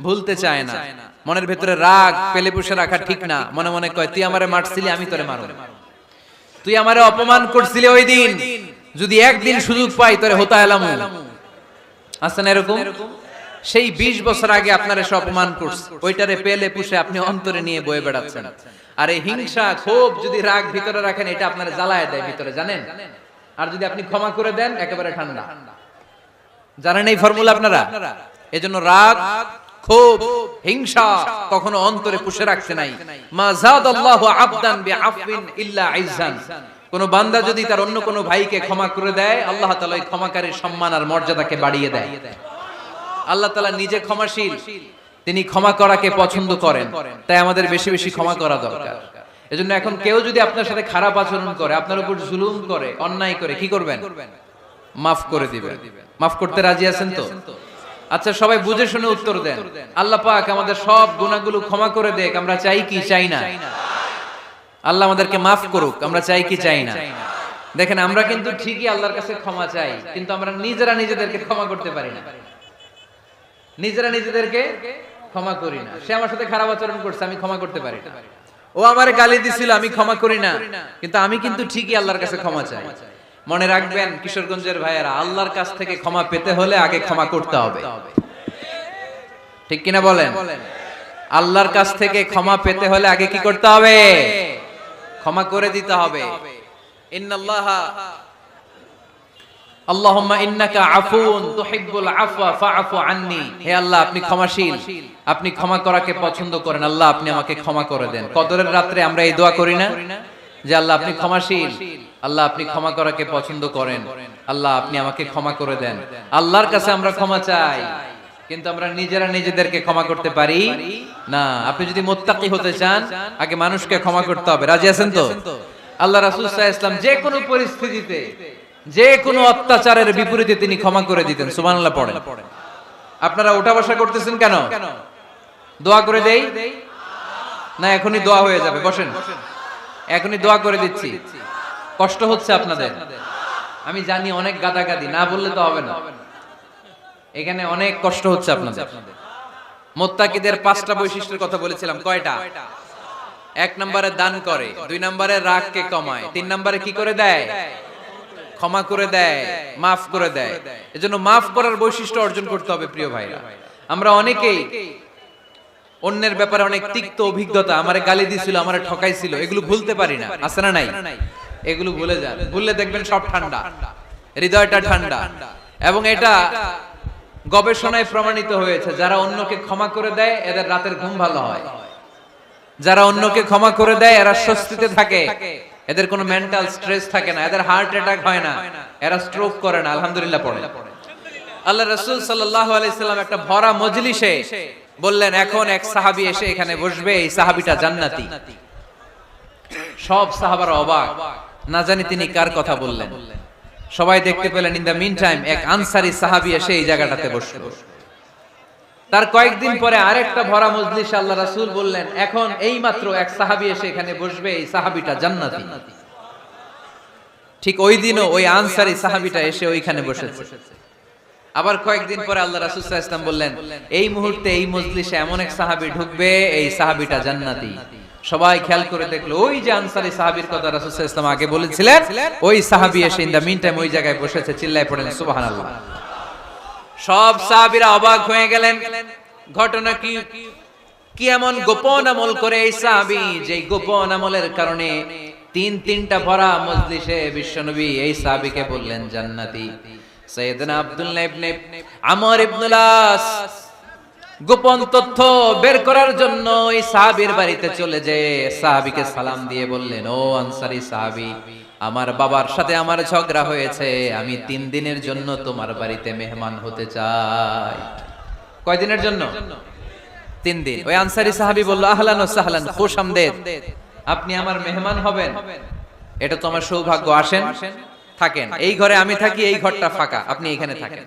ভুলতে চায় না। মনের ভেতরে রাগ পেলে পুষে রাখা ঠিক না। মনে মনে কয়, তুই আমারে মারছিলি, আমি তোরে মারব। তুই আমারে অপমান করছিলি ওই দিন, যদি একদিন সুযোগ পাই তোরে হতা এলাম। আছে না এরকম? সেই 20 বছর আগে আপনারে সে অপমান করছে, ওইটারে পেলে পুষে আপনি অন্তরে নিয়ে বয়ে বেড়াচ্ছেন। আর এই হিংসা ক্ষোভ যদি রাগ ভিতরে রাখেন, এটা আপনারে জ্বালায় দেয় ভিতরে, জানেন? আর যদি আপনি ক্ষমা করে দেন, একেবারে ঠান্ডা। জানেন এই ফর্মুলা আপনারা? এজন্য রাগ, ক্ষোভ, হিংসা কখনো অন্তরে পুষে রাখতে নাই। মা যাদাল্লাহু আবদান বিআফবিন ইল্লা ইজ্জান। কোন বান্দা যদি তার অন্য কোন ভাইকে ক্ষমা করে দেয়, আল্লাহ তাআলা এই ক্ষমাকারীর সম্মান আর মর্যাদাকে বাড়িয়ে দেয়। আল্লাহ তাআলা নিজে ক্ষমাশীল, তিনি ক্ষমা করাকে পছন্দ করেন। তাই আমাদের বেশি বেশি ক্ষমা করা দরকার। এজন্য এখন কেউ যদি আপনার সাথে খারাপ আচরণ করে, আপনার উপর জুলুম করে, অন্যায় করে, কি করবেন? মাফ করে দিবেন। মাফ করতে রাজি আছেন তো? আচ্ছা, সবাই বুঝে শুনে উত্তর দেন। আল্লাহ পাক আমাদের সব গুনাহগুলো ক্ষমা করে দেখ, আমরা চাই কি চাই না? আল্লাহ আমাদেরকে মাফ করুক, আমরা চাই কি চাই না? দেখেন, আমরা কিন্তু ঠিকই আল্লাহর কাছে ক্ষমা চাই, কিন্তু আমরা নিজেরা নিজেদেরকে ক্ষমা করতে পারি না। নিজেরা নিজেদেরকে ক্ষমা করি না। সে আমার সাথে খারাপ আচরণ করছে, আমি ক্ষমা করতে পারি না। ও আমারে গালি দিছিল, আমি ক্ষমা করি না, কিন্তু আমি কিন্তু ঠিকই আল্লাহর কাছে ক্ষমা চাই। মনে রাখবেন কিশোরগঞ্জের ভাইয়েরা, আল্লাহর কাছ থেকে ক্ষমা পেতে হলে আগে ক্ষমা করতে হবে। ঠিক কিনা বলেন? আল্লাহর কাছ থেকে ক্ষমা পেতে হলে আগে কি করতে হবে? ক্ষমা করে দিতে হবে। ইন্নাল্লাহা আল্লাহুম্মা ইন্নাকা আফুন তুহিব্বুল আফওয়া ফাআফু আন্নি। হে আল্লাহ, আপনি ক্ষমাশীল, আপনি ক্ষমা করাকে পছন্দ করেন। আল্লাহ, আপনি আমাকে ক্ষমা করে দেন। কদরের রাত্রে আমরা এই দোয়া করি না যে আল্লাহ আপনি ক্ষমাশীল, আল্লাহ আপনি ক্ষমা করাকে পছন্দ করেন, আল্লাহ আপনি আমাকে ক্ষমা করে দেন। আল্লাহর কাছে আমরা ক্ষমা চাই, কিন্তু আমরা নিজেরা নিজেদেরকে ক্ষমা করতে পারি না। আপনি যদি মুত্তাকি হতে চান, আগে মানুষকে ক্ষমা করতে হবে। রাজি আছেন তো? আল্লাহ রাসূল সাল্লাল্লাহু আলাইহি ওয়াসাল্লাম যে কোনো পরিস্থিতিতে, যে কোনো অত্যাচারের বিপরীতে তিনি ক্ষমা করে দিতেন। সুবহানাল্লাহ পড়েন। আপনারা ওঠা বসা করতেছেন কেন? দোয়া করে দেই না? এখনই দোয়া হয়ে যাবে, বসেন। এখনই দোয়া করে দিচ্ছি। কষ্ট হচ্ছে আপনাদের, আমি জানি, অনেক গাদাগাদি, না বললে তো হবে না। এখানে অনেক কষ্ট হচ্ছে আপনাদের। মুত্তাকিদের 5টা বৈশিষ্ট্যের কথা বলেছিলাম। কয়টা? 1 নম্বরে দান করে, 2 নম্বরে রাগকে কমায়, 3 নম্বরে কি করে দেয়? ক্ষমা করে দেয়, মাফ করে দেয়। এজন্য মাফ করার বৈশিষ্ট্য অর্জন করতে হবে প্রিয় ভাইরা। আমরা অনেকেই অন্যের ব্যাপারে অনেক তিক্ত অভিজ্ঞতা, আমারে গালি দিছিল, আমারে ঠকাইছিল, এগুলো ভুলতে পারি না। আছে না নাই? এগুলো ভুলে যান। ভুললে দেখবেন সব ঠান্ডা, হৃদয়টা ঠান্ডা। এবং এটা গবেষণায় প্রমাণিত হয়েছে, যারা অন্যকে ক্ষমা করে দেয় এদের রাতের ঘুম ভালো হয়। যারা অন্যকে ক্ষমা করে দেয় এরা স্বস্তিতে থাকে, এদের কোনো মেন্টাল স্ট্রেস থাকে না, এদের হার্ট অ্যাটাক হয় না, এরা স্ট্রোক করে না। আলহামদুলিল্লাহ পড়ে। আল্লাহ রাসূল সাল্লাল্লাহু আলাইহি সাল্লাম একটা ভরা মজলিসে বললেন, এখন এক সাহাবী এসে এখানে বসবে, এই সাহাবীটা জান্নাতি। সব সাহাবারা অবাক, না জানি তিনি কার কথা বললেন। সবাই দেখতে পেলেন ইন দা মিন টাইম এক আনসারী সাহাবী এসে এই জায়গাটাতে বসলো। তার কয়েকদিন পরে আরেকটা ভরা মজলিসে আল্লাহ রাসূল বললেন, এখন এই মাত্র এক সাহাবী এসে এখানে বসবে, এই সাহাবীটা জান্নাতি। ঠিক ওই দিনও ওই আনসারী সাহাবীটা এসে ওইখানে বসেছে। আবার কয়েকদিন পরে আল্লাহ রাসূল সাল্লাল্লাহু আলাইহি ওয়াসাল্লাম বললেন, এই মুহূর্তে এই মজলিসে এমন এক সাহাবী ঢুকবে, এই সাহাবীটা জান্নাতি। সবাই খেয়াল করে দেখলো, ওই যে আনসারী সাহাবীর কথা রাসূল সাল্লাল্লাহু আলাইহি ওয়াসাল্লাম আগে বলেছিলেন, ওই সাহাবী এসে ইন দা মিন টাইম ওই জায়গায় বসেছে। চিল্লায় পড়লেন সুবহানাল্লাহ। সব সাহাবীরা অবাক হয়ে গেলেন, ঘটনা কি? কি এমন গোপন আমল করে এই সাহাবী, যে গোপন আমলের কারণে তিনটা ভরা মজলিসে বিশ্বনবী এই সাহাবীকে বললেন জান্নাতি। সাইয়েদনা আব্দুল্লাহ ইবনে আমর ইবনুল আস গোপন তথ্য বের করার জন্য এই সাহাবীর বাড়িতে চলে যেয়ে সাহাবীকে সালাম দিয়ে বললেন, ও আনসারী সাহাবী, আমার বাবার সাথে আমার ঝগড়া হয়েছে, আমি 3 দিনের জন্য তোমার বাড়িতে মেহমান হতে চাই। কয়দিনের জন্য? 3 দিন। ওই আনসারী সাহাবী বলল, আহলান ওয়া সাহলান, খুশামদেদ, আপনি আমার মেহমান হবেন, এটা তো আমার সৌভাগ্য। আসেন, থাকেন, এই ঘরে আমি থাকি, এই ঘরটা ফাঁকা, আপনি এখানে থাকেন।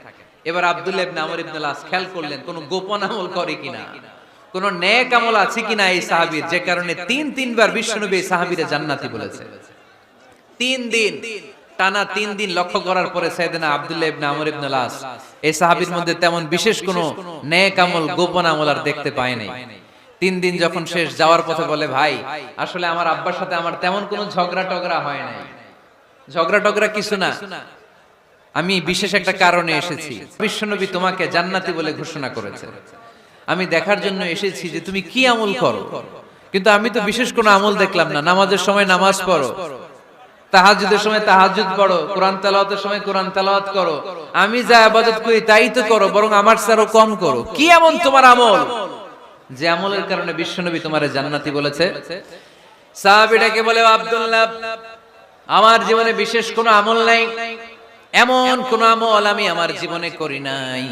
এবার আব্দুল্লাহ ইবনে আমর ইবনে আস খেয়াল করলেন কোন গোপন আমল করে কিনা, কোন নেক আমল আছে কিনা এই সাহাবীর, যে কারণে 3বার বিশ্বনবী এই সাহাবীরে জান্নাতি বলেছে। 3 দিন টানা 3 দিন লক্ষ্য করার পরে সাইয়েদনা আব্দুল্লাহ ইবনে আমর ইবনে আস এই সাহাবীর মধ্যে তেমন বিশেষ কোন নেক আমল, গোপন আমল আর দেখতে পায় নাই। 3 দিন যখন শেষ, যাওয়ার পথে বলে, ভাই আসলে আমার আব্বার সাথে আমার তেমন কোনো ঝগড়া টগড়া হয় নাই। ঝগড়া টগড়া কিছু না, আমি বিশেষ একটা কারণে এসেছি। বিশ্বনবী তোমাকে জান্নাতি বলে ঘোষণা করেছে, আমি দেখার জন্য এসেছি যে তুমি কি আমল করো। কিন্তু আমি তো বিশেষ কোনো আমল দেখলাম না। নামাজের সময় নামাজ পড়ো, তাহাজ্জুদের সময় তাহাজ্জুদ পড়ো, কোরআন তেলাওয়াতের সময় কোরআন তেলাওয়াত করো, আমি যা ইবাদত করি তাই তো করো, বরং আমার চেয়ে কম করো। কি এমন তোমার আমল যে আমলের কারণে বিশ্বনবী তোমারে জান্নাতি বলেছে? সাহাবীটাকে বলে, আব্দুল্লাহ, আমার জীবনে বিশেষ কোনো আমল নাই, এমন কোন আমল আমি আমার জীবনে করি নাই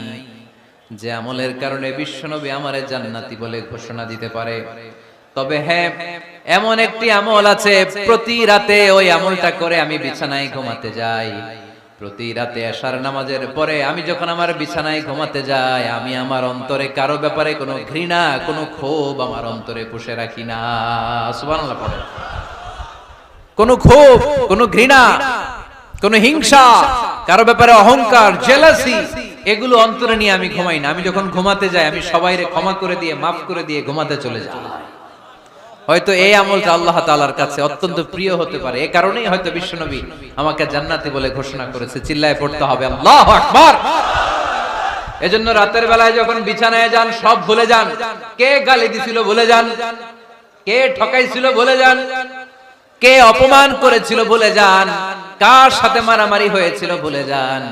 যে আমলের কারণে বিশ্বনবী আমারে জান্নাতি বলে ঘোষণা দিতে পারে। তবে হ্যাঁ, এমন একটি আমল আছে, প্রতি রাতে ওই আমলটা করে আমি বিছানায় ঘুমাতে যাই। প্রতি রাতে এশার নামাজের পরে আমি যখন আমার বিছানায় ঘুমাতে যাই, আমি আমার অন্তরে কারো ব্যাপারে কোনো ঘৃণা, কোনো ক্ষোভ আমার অন্তরে পুষে রাখি না। সুবহানাল্লাহ পড়ে। কোনো ক্ষোভ, কোনো ঘৃণা, কোনো হিংসা, কারো ব্যাপারে অহংকার, জেলাসি, এগুলো অন্তরে নিয়ে আমি ঘুমাই না। আমি যখন ঘুমাতে যাই, আমি সবাইরে ক্ষমা করে দিয়ে, মাফ করে দিয়ে ঘুমাতে চলে যাই। হয়তো এই আমলটা আল্লাহ তাআলার কাছে অত্যন্ত প্রিয় হতে পারে, এই কারণেই হয়তো বিশ্বনবী আমাকে জান্নাতি বলে ঘোষণা করেছে। চিল্লায় পড়তে হবে আল্লাহু আকবার। এজন্য রাতের বেলায় যখন বিছানায় যান, সব ভুলে যান। কে গালি দিছিল ভুলে যান, কে ঠকাইছিল ভুলে যান, কে অপমান করেছিল ভুলে যান, কার সাথে মারামারি হয়েছিল ভুলে যান।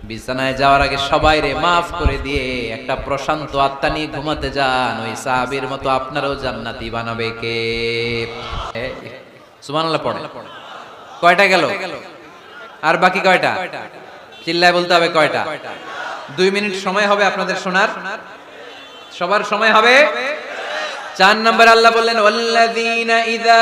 বিছানায় যাওয়ার আগে সবাইরে মাফ করে দিয়ে একটা প্রশান্ত আত্মা নিয়ে ঘুমাতে যান। ওই সাহাবীর মতো আপনারও জান্নাতি বানাবে কে? সুবহানাল্লাহ পড়ে। কয়টা গেল? আর বাকি কয়টা? চিল্লায় বলতে হবে কয়টা? 2 মিনিট সময় হবে আপনাদের শোনার। সবার সময় হবে। 4 নম্বর আল্লাহ বললেন, ওয়াল্লাযীনা ইযা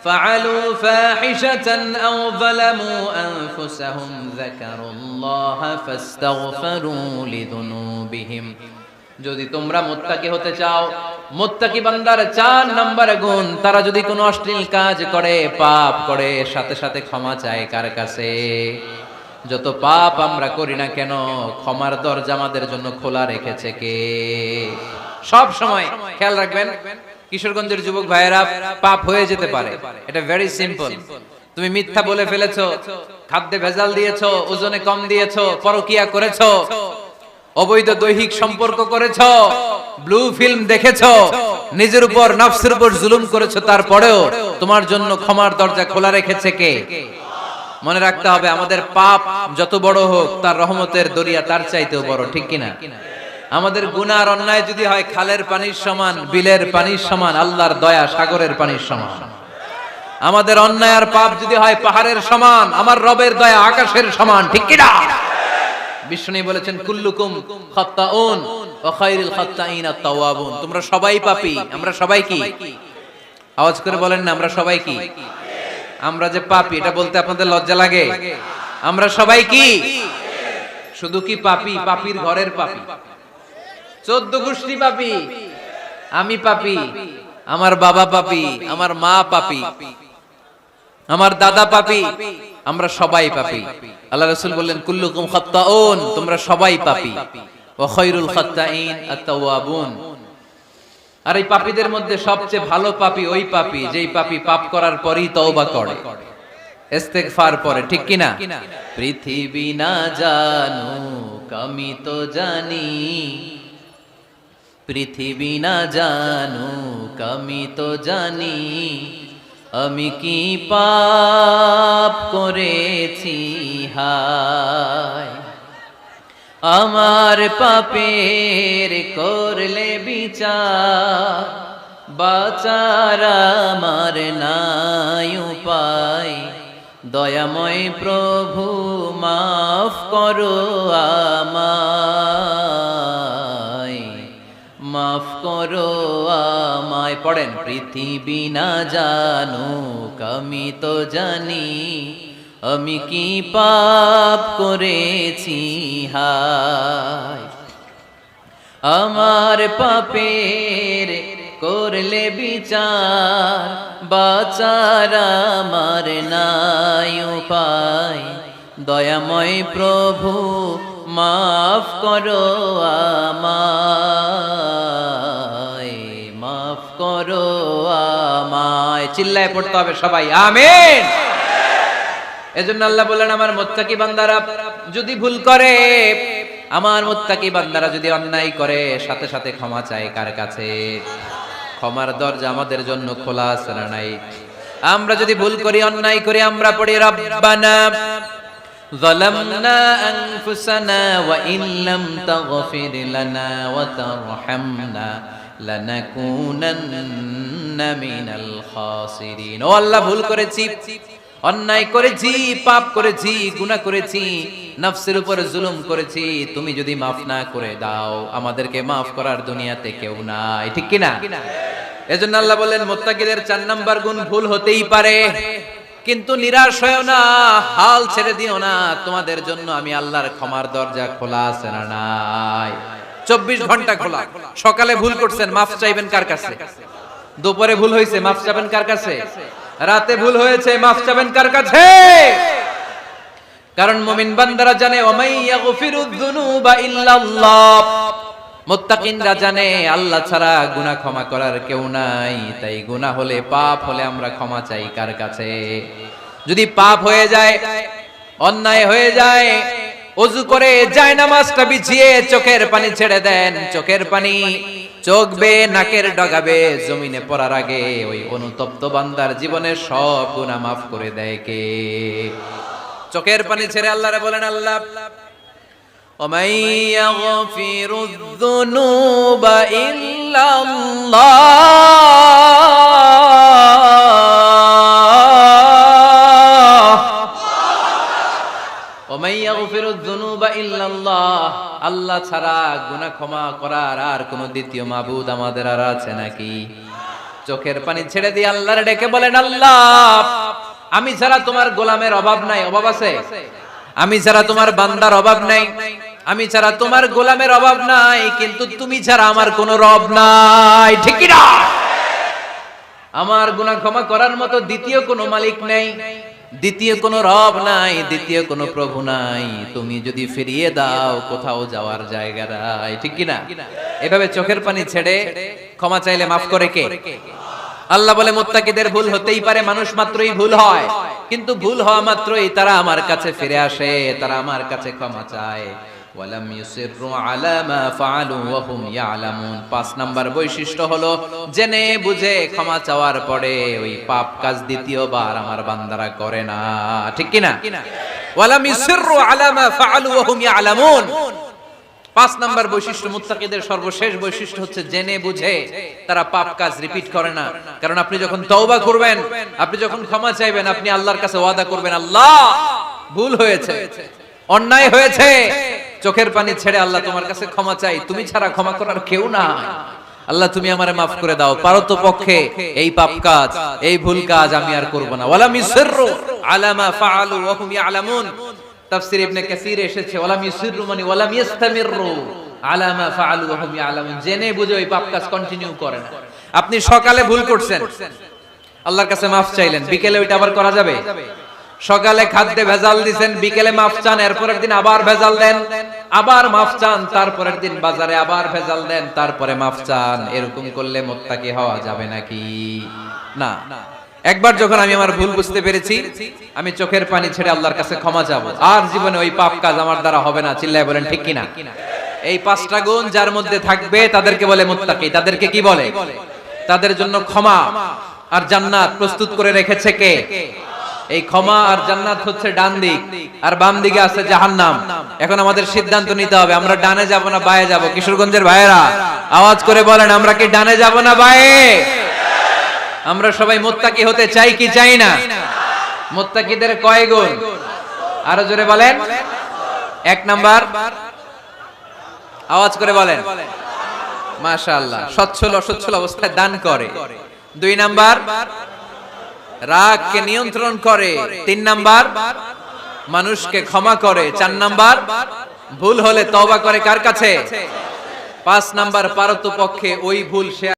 فعلوا فاحشة أو ظلموا أنفسهم ذكروا الله فاستغفروا لذنوبهم। যদি তোমরা মুত্তাকি হতে চাও, মুত্তাকি বান্দার 4 নম্বর গুণ, তারা যদি কোনো অশ্লীল কাজ করে, পাপ করে, সাথে সাথে ক্ষমা চায় কার কাছে? যত পাপ আমরা করি না কেন, ক্ষমার দরজা আমাদের জন্য খোলা রেখেছে কে? সব সময় খেয়াল রাখবেন, কিশোরগঞ্জের যুবক ভাইয়েরা, পাপ হয়ে যেতে পারে, এটা ভেরি সিম্পল। তুমি মিথ্যা বলে ফেলেছো, খাদ্যে ভেজাল দিয়েছো, ওজনে কম দিয়েছো, পরকিয়া করেছো, অবৈধ দৈহিক সম্পর্ক করেছো, ব্লু ফিল্ম দেখেছো, নিজের উপর নফসের উপর জুলুম করেছো, তারপরেও তোমার জন্য ক্ষমার দরজা খোলা রেখেছে কে? মনে রাখতে হবে, আমাদের পাপ যত বড় হোক, তার রহমতের দরিয়া তার চাইতেও বড়, ঠিক কিনা? আমাদের গুনাহ আর অন্যায় যদি হয় খালের পানির সমান, বিলের পানির সমান, আল্লাহর দয়া সাগরের পানির সমান। আমাদের অন্যায় আর পাপ যদি হয় পাহাড়ের সমান, আমার রবের দয়া আকাশের সমান, ঠিক কিনা? বিষ্ণু বলেছেন কুল্লুকুম খাত্তাউন ওয়া খায়রুল খাত্তাইন আত-তাওয়াবুন। তোমরা সবাই পাপী। আমরা সবাই কি? আওয়াজ করে বলেন না, আমরা সবাই কি? আমরা যে পাপী এটা বলতে আপনাদের লজ্জা লাগে? আমরা সবাই কি? শুধু কি পাপী? পাপীর ঘরের পাপী, 14 গোষ্ঠী পাপী। আমি পাপী, আমার বাবা পাপী, আমার মা পাপী, আমার দাদা পাপী, আমরা সবাই পাপী। আল্লাহ রাসূল বললেন কুল্লুকুম খাত্তাউন, তোমরা সবাই পাপী, ওয়া খায়রুল খাত্তাইন আত-তাওয়াবুন। আর এই পাপীদের মধ্যে সবচেয়ে ভালো পাপী ওই পাপী যেই পাপী পাপ করার পরই তওবা করে, ইস্তেগফার পড়ে, ঠিক কি না? পৃথিবী না জানুক আমি তো জানি, পৃথিবী না জানুক আমি তো জানি, আমি কি পাপ করেছি হায়, আমার পাপের করলে বিচার, বাঁচার আমার নাই উপায়, দয়াময় প্রভু মাফ করো আমায়, মাফ করো আমায়। পড়েন, পৃথিবী না জানুক আমি তো জানি, আমি কি পাপ করেছি হায়, আমার পাপের করলে বিচার, বাঁচার আমার নাই উপায়, দয়াময় প্রভু মাফ করো আমায়, মাফ করো আমায়। চিল্লায় পড়তে হবে সবাই, আমিন। এজন্য আল্লাহ বললেন আমার মুত্তাকি বান্দারা যদি ভুল করে, আমার মুত্তাকি বান্দারা যদি অন্যায় করে, সাথে সাথে ক্ষমা চায় কার কাছে? ক্ষমার দরজা আমাদের জন্য খোলা আছে না নাই? আমরা যদি ভুল করি, অন্যায় করি, আমরা পড়ি রব্বানা যালামনা আনফুসানা ওয়া ইন লাম তাগফির লানা ওয়া তারহামনা লানাকুনান্না মিনাল খাসিরিন। ও আল্লাহ, ভুল করেছি, অন্যায় করেছি, পাপ করেছি, গুনাহ করেছি, নফসের উপর জুলুম করেছি, তুমি যদি মাফ না করে দাও, আমাদেরকে মাফ করার দুনিয়াতে কেউ নাই, ঠিক কি না? এজন্য আল্লাহ বলেন মুত্তাকিদের 4 নাম্বার গুণ ভুল হতেই পারে, কিন্তু নিরাশ হয়ো না, হাল ছেড়ে দিও না, তোমাদের জন্য আমি আল্লাহর ক্ষমার দরজা খোলা আছে না নাই? 24 ঘন্টা খোলা। সকালে ভুল করছেন, মাফ চাইবেন কার কাছে? দুপুরে ভুল হয়েছে, মাফ চাইবেন কার কাছে? রাতে ভুল হয়েছে, মাফ চাইবেন কার কাছে? কারণ মুমিন বান্দারা জানে ওমাই ইয়াগফিরুয যুনুবা ইল্লাল্লাহ, মুত্তাকিনরা জানে আল্লাহ ছাড়া গুনাহ ক্ষমা করার কেউ নাই। তাই গুনাহ হলে, পাপ হলে আমরা ক্ষমা চাই কার কাছে? যদি পাপ হয়ে যায়, অন্যায় হয়ে যায়, ওযু করে জায়নামাজটা বিছিয়ে চোখের পানি ছেড়ে দেন, চোখের পানি চোখ বেয়ে নাকের ডগাবে জমিনে পড়ার আগে ওই অনুতপ্ত বান্দার জীবনের সব গুনাহ মাফ করে দেয় কে? চোখের পানি ছেড়ে আল্লাহরে বলেন, আল্লাহ ওমাই ইয়াগফিরুয যুনুবা ইল্লাল্লাহ, ওমাই ইয়াগফিরুয যুনুবা ইল্লাল্লাহ। আল্লাহ ছাড়া গুনাহ ক্ষমা করার আর কোন দ্বিতীয় মাবুদ আমাদের আর আছে নাকি? চোখের পানি ছেড়ে দিয়ে আল্লাহরে ডেকে বলেন, আল্লাহ আমি ছাড়া তোমার গোলামের অভাব নাই, অভাব আছে? আমি ছাড়া তোমার বান্দার অভাব নাই, আমি ছাড়া তোমার গোলামের অভাব নাই, কিন্তু তুমি ছাড়া আমার কোনো রব নাই, ঠিক কি না? আমার গুনাহ ক্ষমা করার মতো দ্বিতীয় কোনো মালিক নাই, দ্বিতীয় কোনো রব নাই, দ্বিতীয় কোনো প্রভু নাই। তুমি যদি ফিরিয়ে দাও, কোথাও যাওয়ার জায়গা নাই, ঠিক কি না? এভাবে চোখের পানি ছেড়ে ক্ষমা চাইলে মাফ করে কে? আল্লাহ বলে মুত্তাকিদের ভুল হতেই পারে, মানুষ মাত্রই ভুল হয়, কিন্তু ভুল হওয়া মাত্রই তারা আমার কাছে ফিরে আসে, তারা আমার কাছে ক্ষমা চায়। ওয়ালাম ইউসিররু আলা মা ফাআলু ওয়া হুম ইয়ালামুন। 5 নাম্বার বৈশিষ্ট্য হলো জেনে বুঝে ক্ষমা চাওয়ার পরে ওই পাপ কাজ দ্বিতীয়বার আমার বান্দারা করে না, ঠিক কি না? ওয়ালাম ইউসিররু আলা মা ফাআলু ওয়া হুম ইয়ালামুন। 5 নাম্বার বৈশিষ্ট্য, মুত্তাকিদের সর্বশেষ বৈশিষ্ট্য হচ্ছে জেনে বুঝে তারা পাপ কাজ রিপিট করে না। কারণ আপনি যখন তওবা করবেন, আপনি যখন ক্ষমা চাইবেন, আপনি আল্লাহর কাছে ওয়াদা করবেন, আল্লাহ ভুল হয়েছে, অন্যায় হয়েছে, চোখের পানি ছেড়ে আল্লাহ তোমার কাছে ক্ষমা চাই, তুমি ছাড়া ক্ষমা করার কেউ নাই। আল্লাহ তুমি আমারে মাফ করে দাও, পারো তো পক্ষে এই পাপ কাজ, এই ভুল কাজ আমি আর করব না। ওয়ালাম ইসরু আলা মা ফাআলু ওয়া হুম ইয়ালামুন। তাফসীর ইবনে কাসীর এসেছে ওয়ালাম ইসরু মানে ওয়ালাম ইস্তামিরু আলা মা ফাআলু ওয়া হুম ইয়ালামুন, জেনে বুঝে ওই পাপ কাজ কন্টিনিউ করে না। আপনি সকালে ভুল করছেন, আল্লাহর কাছে মাফ চাইলেন, বিকেলে ওইটা আবার করা যাবে? সকালে খাদ্যে ভেজাল দিবেন, বিকেলে মাফ চান, এরপরের দিন আবার ভেজাল দেন, আবার মাফ চান, তারপরের দিন বাজারে আবার ভেজাল দেন, তারপরে মাফ চান। এরকম করলে মুত্তাকি হওয়া যাবে নাকি? না। একবার যখন আমি আমার ভুল বুঝতে পেরেছি, আমি চোখের পানি ছেড়ে আল্লাহর কাছে ক্ষমা চাবো, আর জীবনে ওই পাপ কাজ আমার দ্বারা হবে না। চিল্লায় বলেন ঠিক কিনা? এই 5টা গুণ যার মধ্যে থাকবে তাদেরকে বলে মুত্তাকি। তাদেরকে কি বলে? তাদের জন্য ক্ষমা আর জান্নাত প্রস্তুত করে রেখেছে কে? এই ক্ষমা আর জান্নাত হচ্ছে ডান দিক, আর বাম দিকে আছে জাহান্নাম। এখন আমাদের সিদ্ধান্ত নিতে হবে, আমরা ডানে যাব না বায়ে যাব। কিশোরগঞ্জের ভাইয়েরা আওয়াজ করে বলেন, আমরা কি ডানে যাব না বায়ে? আমরা সবাই মুত্তাকি হতে চাই কি চাই না? মুত্তাকিদের কয় গুণ? আরো জোরে বলেন। 1 নাম্বার, আওয়াজ করে বলেন মাশাআল্লাহ, সচ্ছল অসচ্ছল অবস্থায় দান করে। 2 নাম্বার, রাগকে নিয়ন্ত্রণ করে। 3 নাম্বার, মানুষকে ক্ষমা করে। 4 নাম্বার, ভুল হলে তওবা করে কার কাছে? 5 নাম্বার, পারতপক্ষে ওই ভুল সে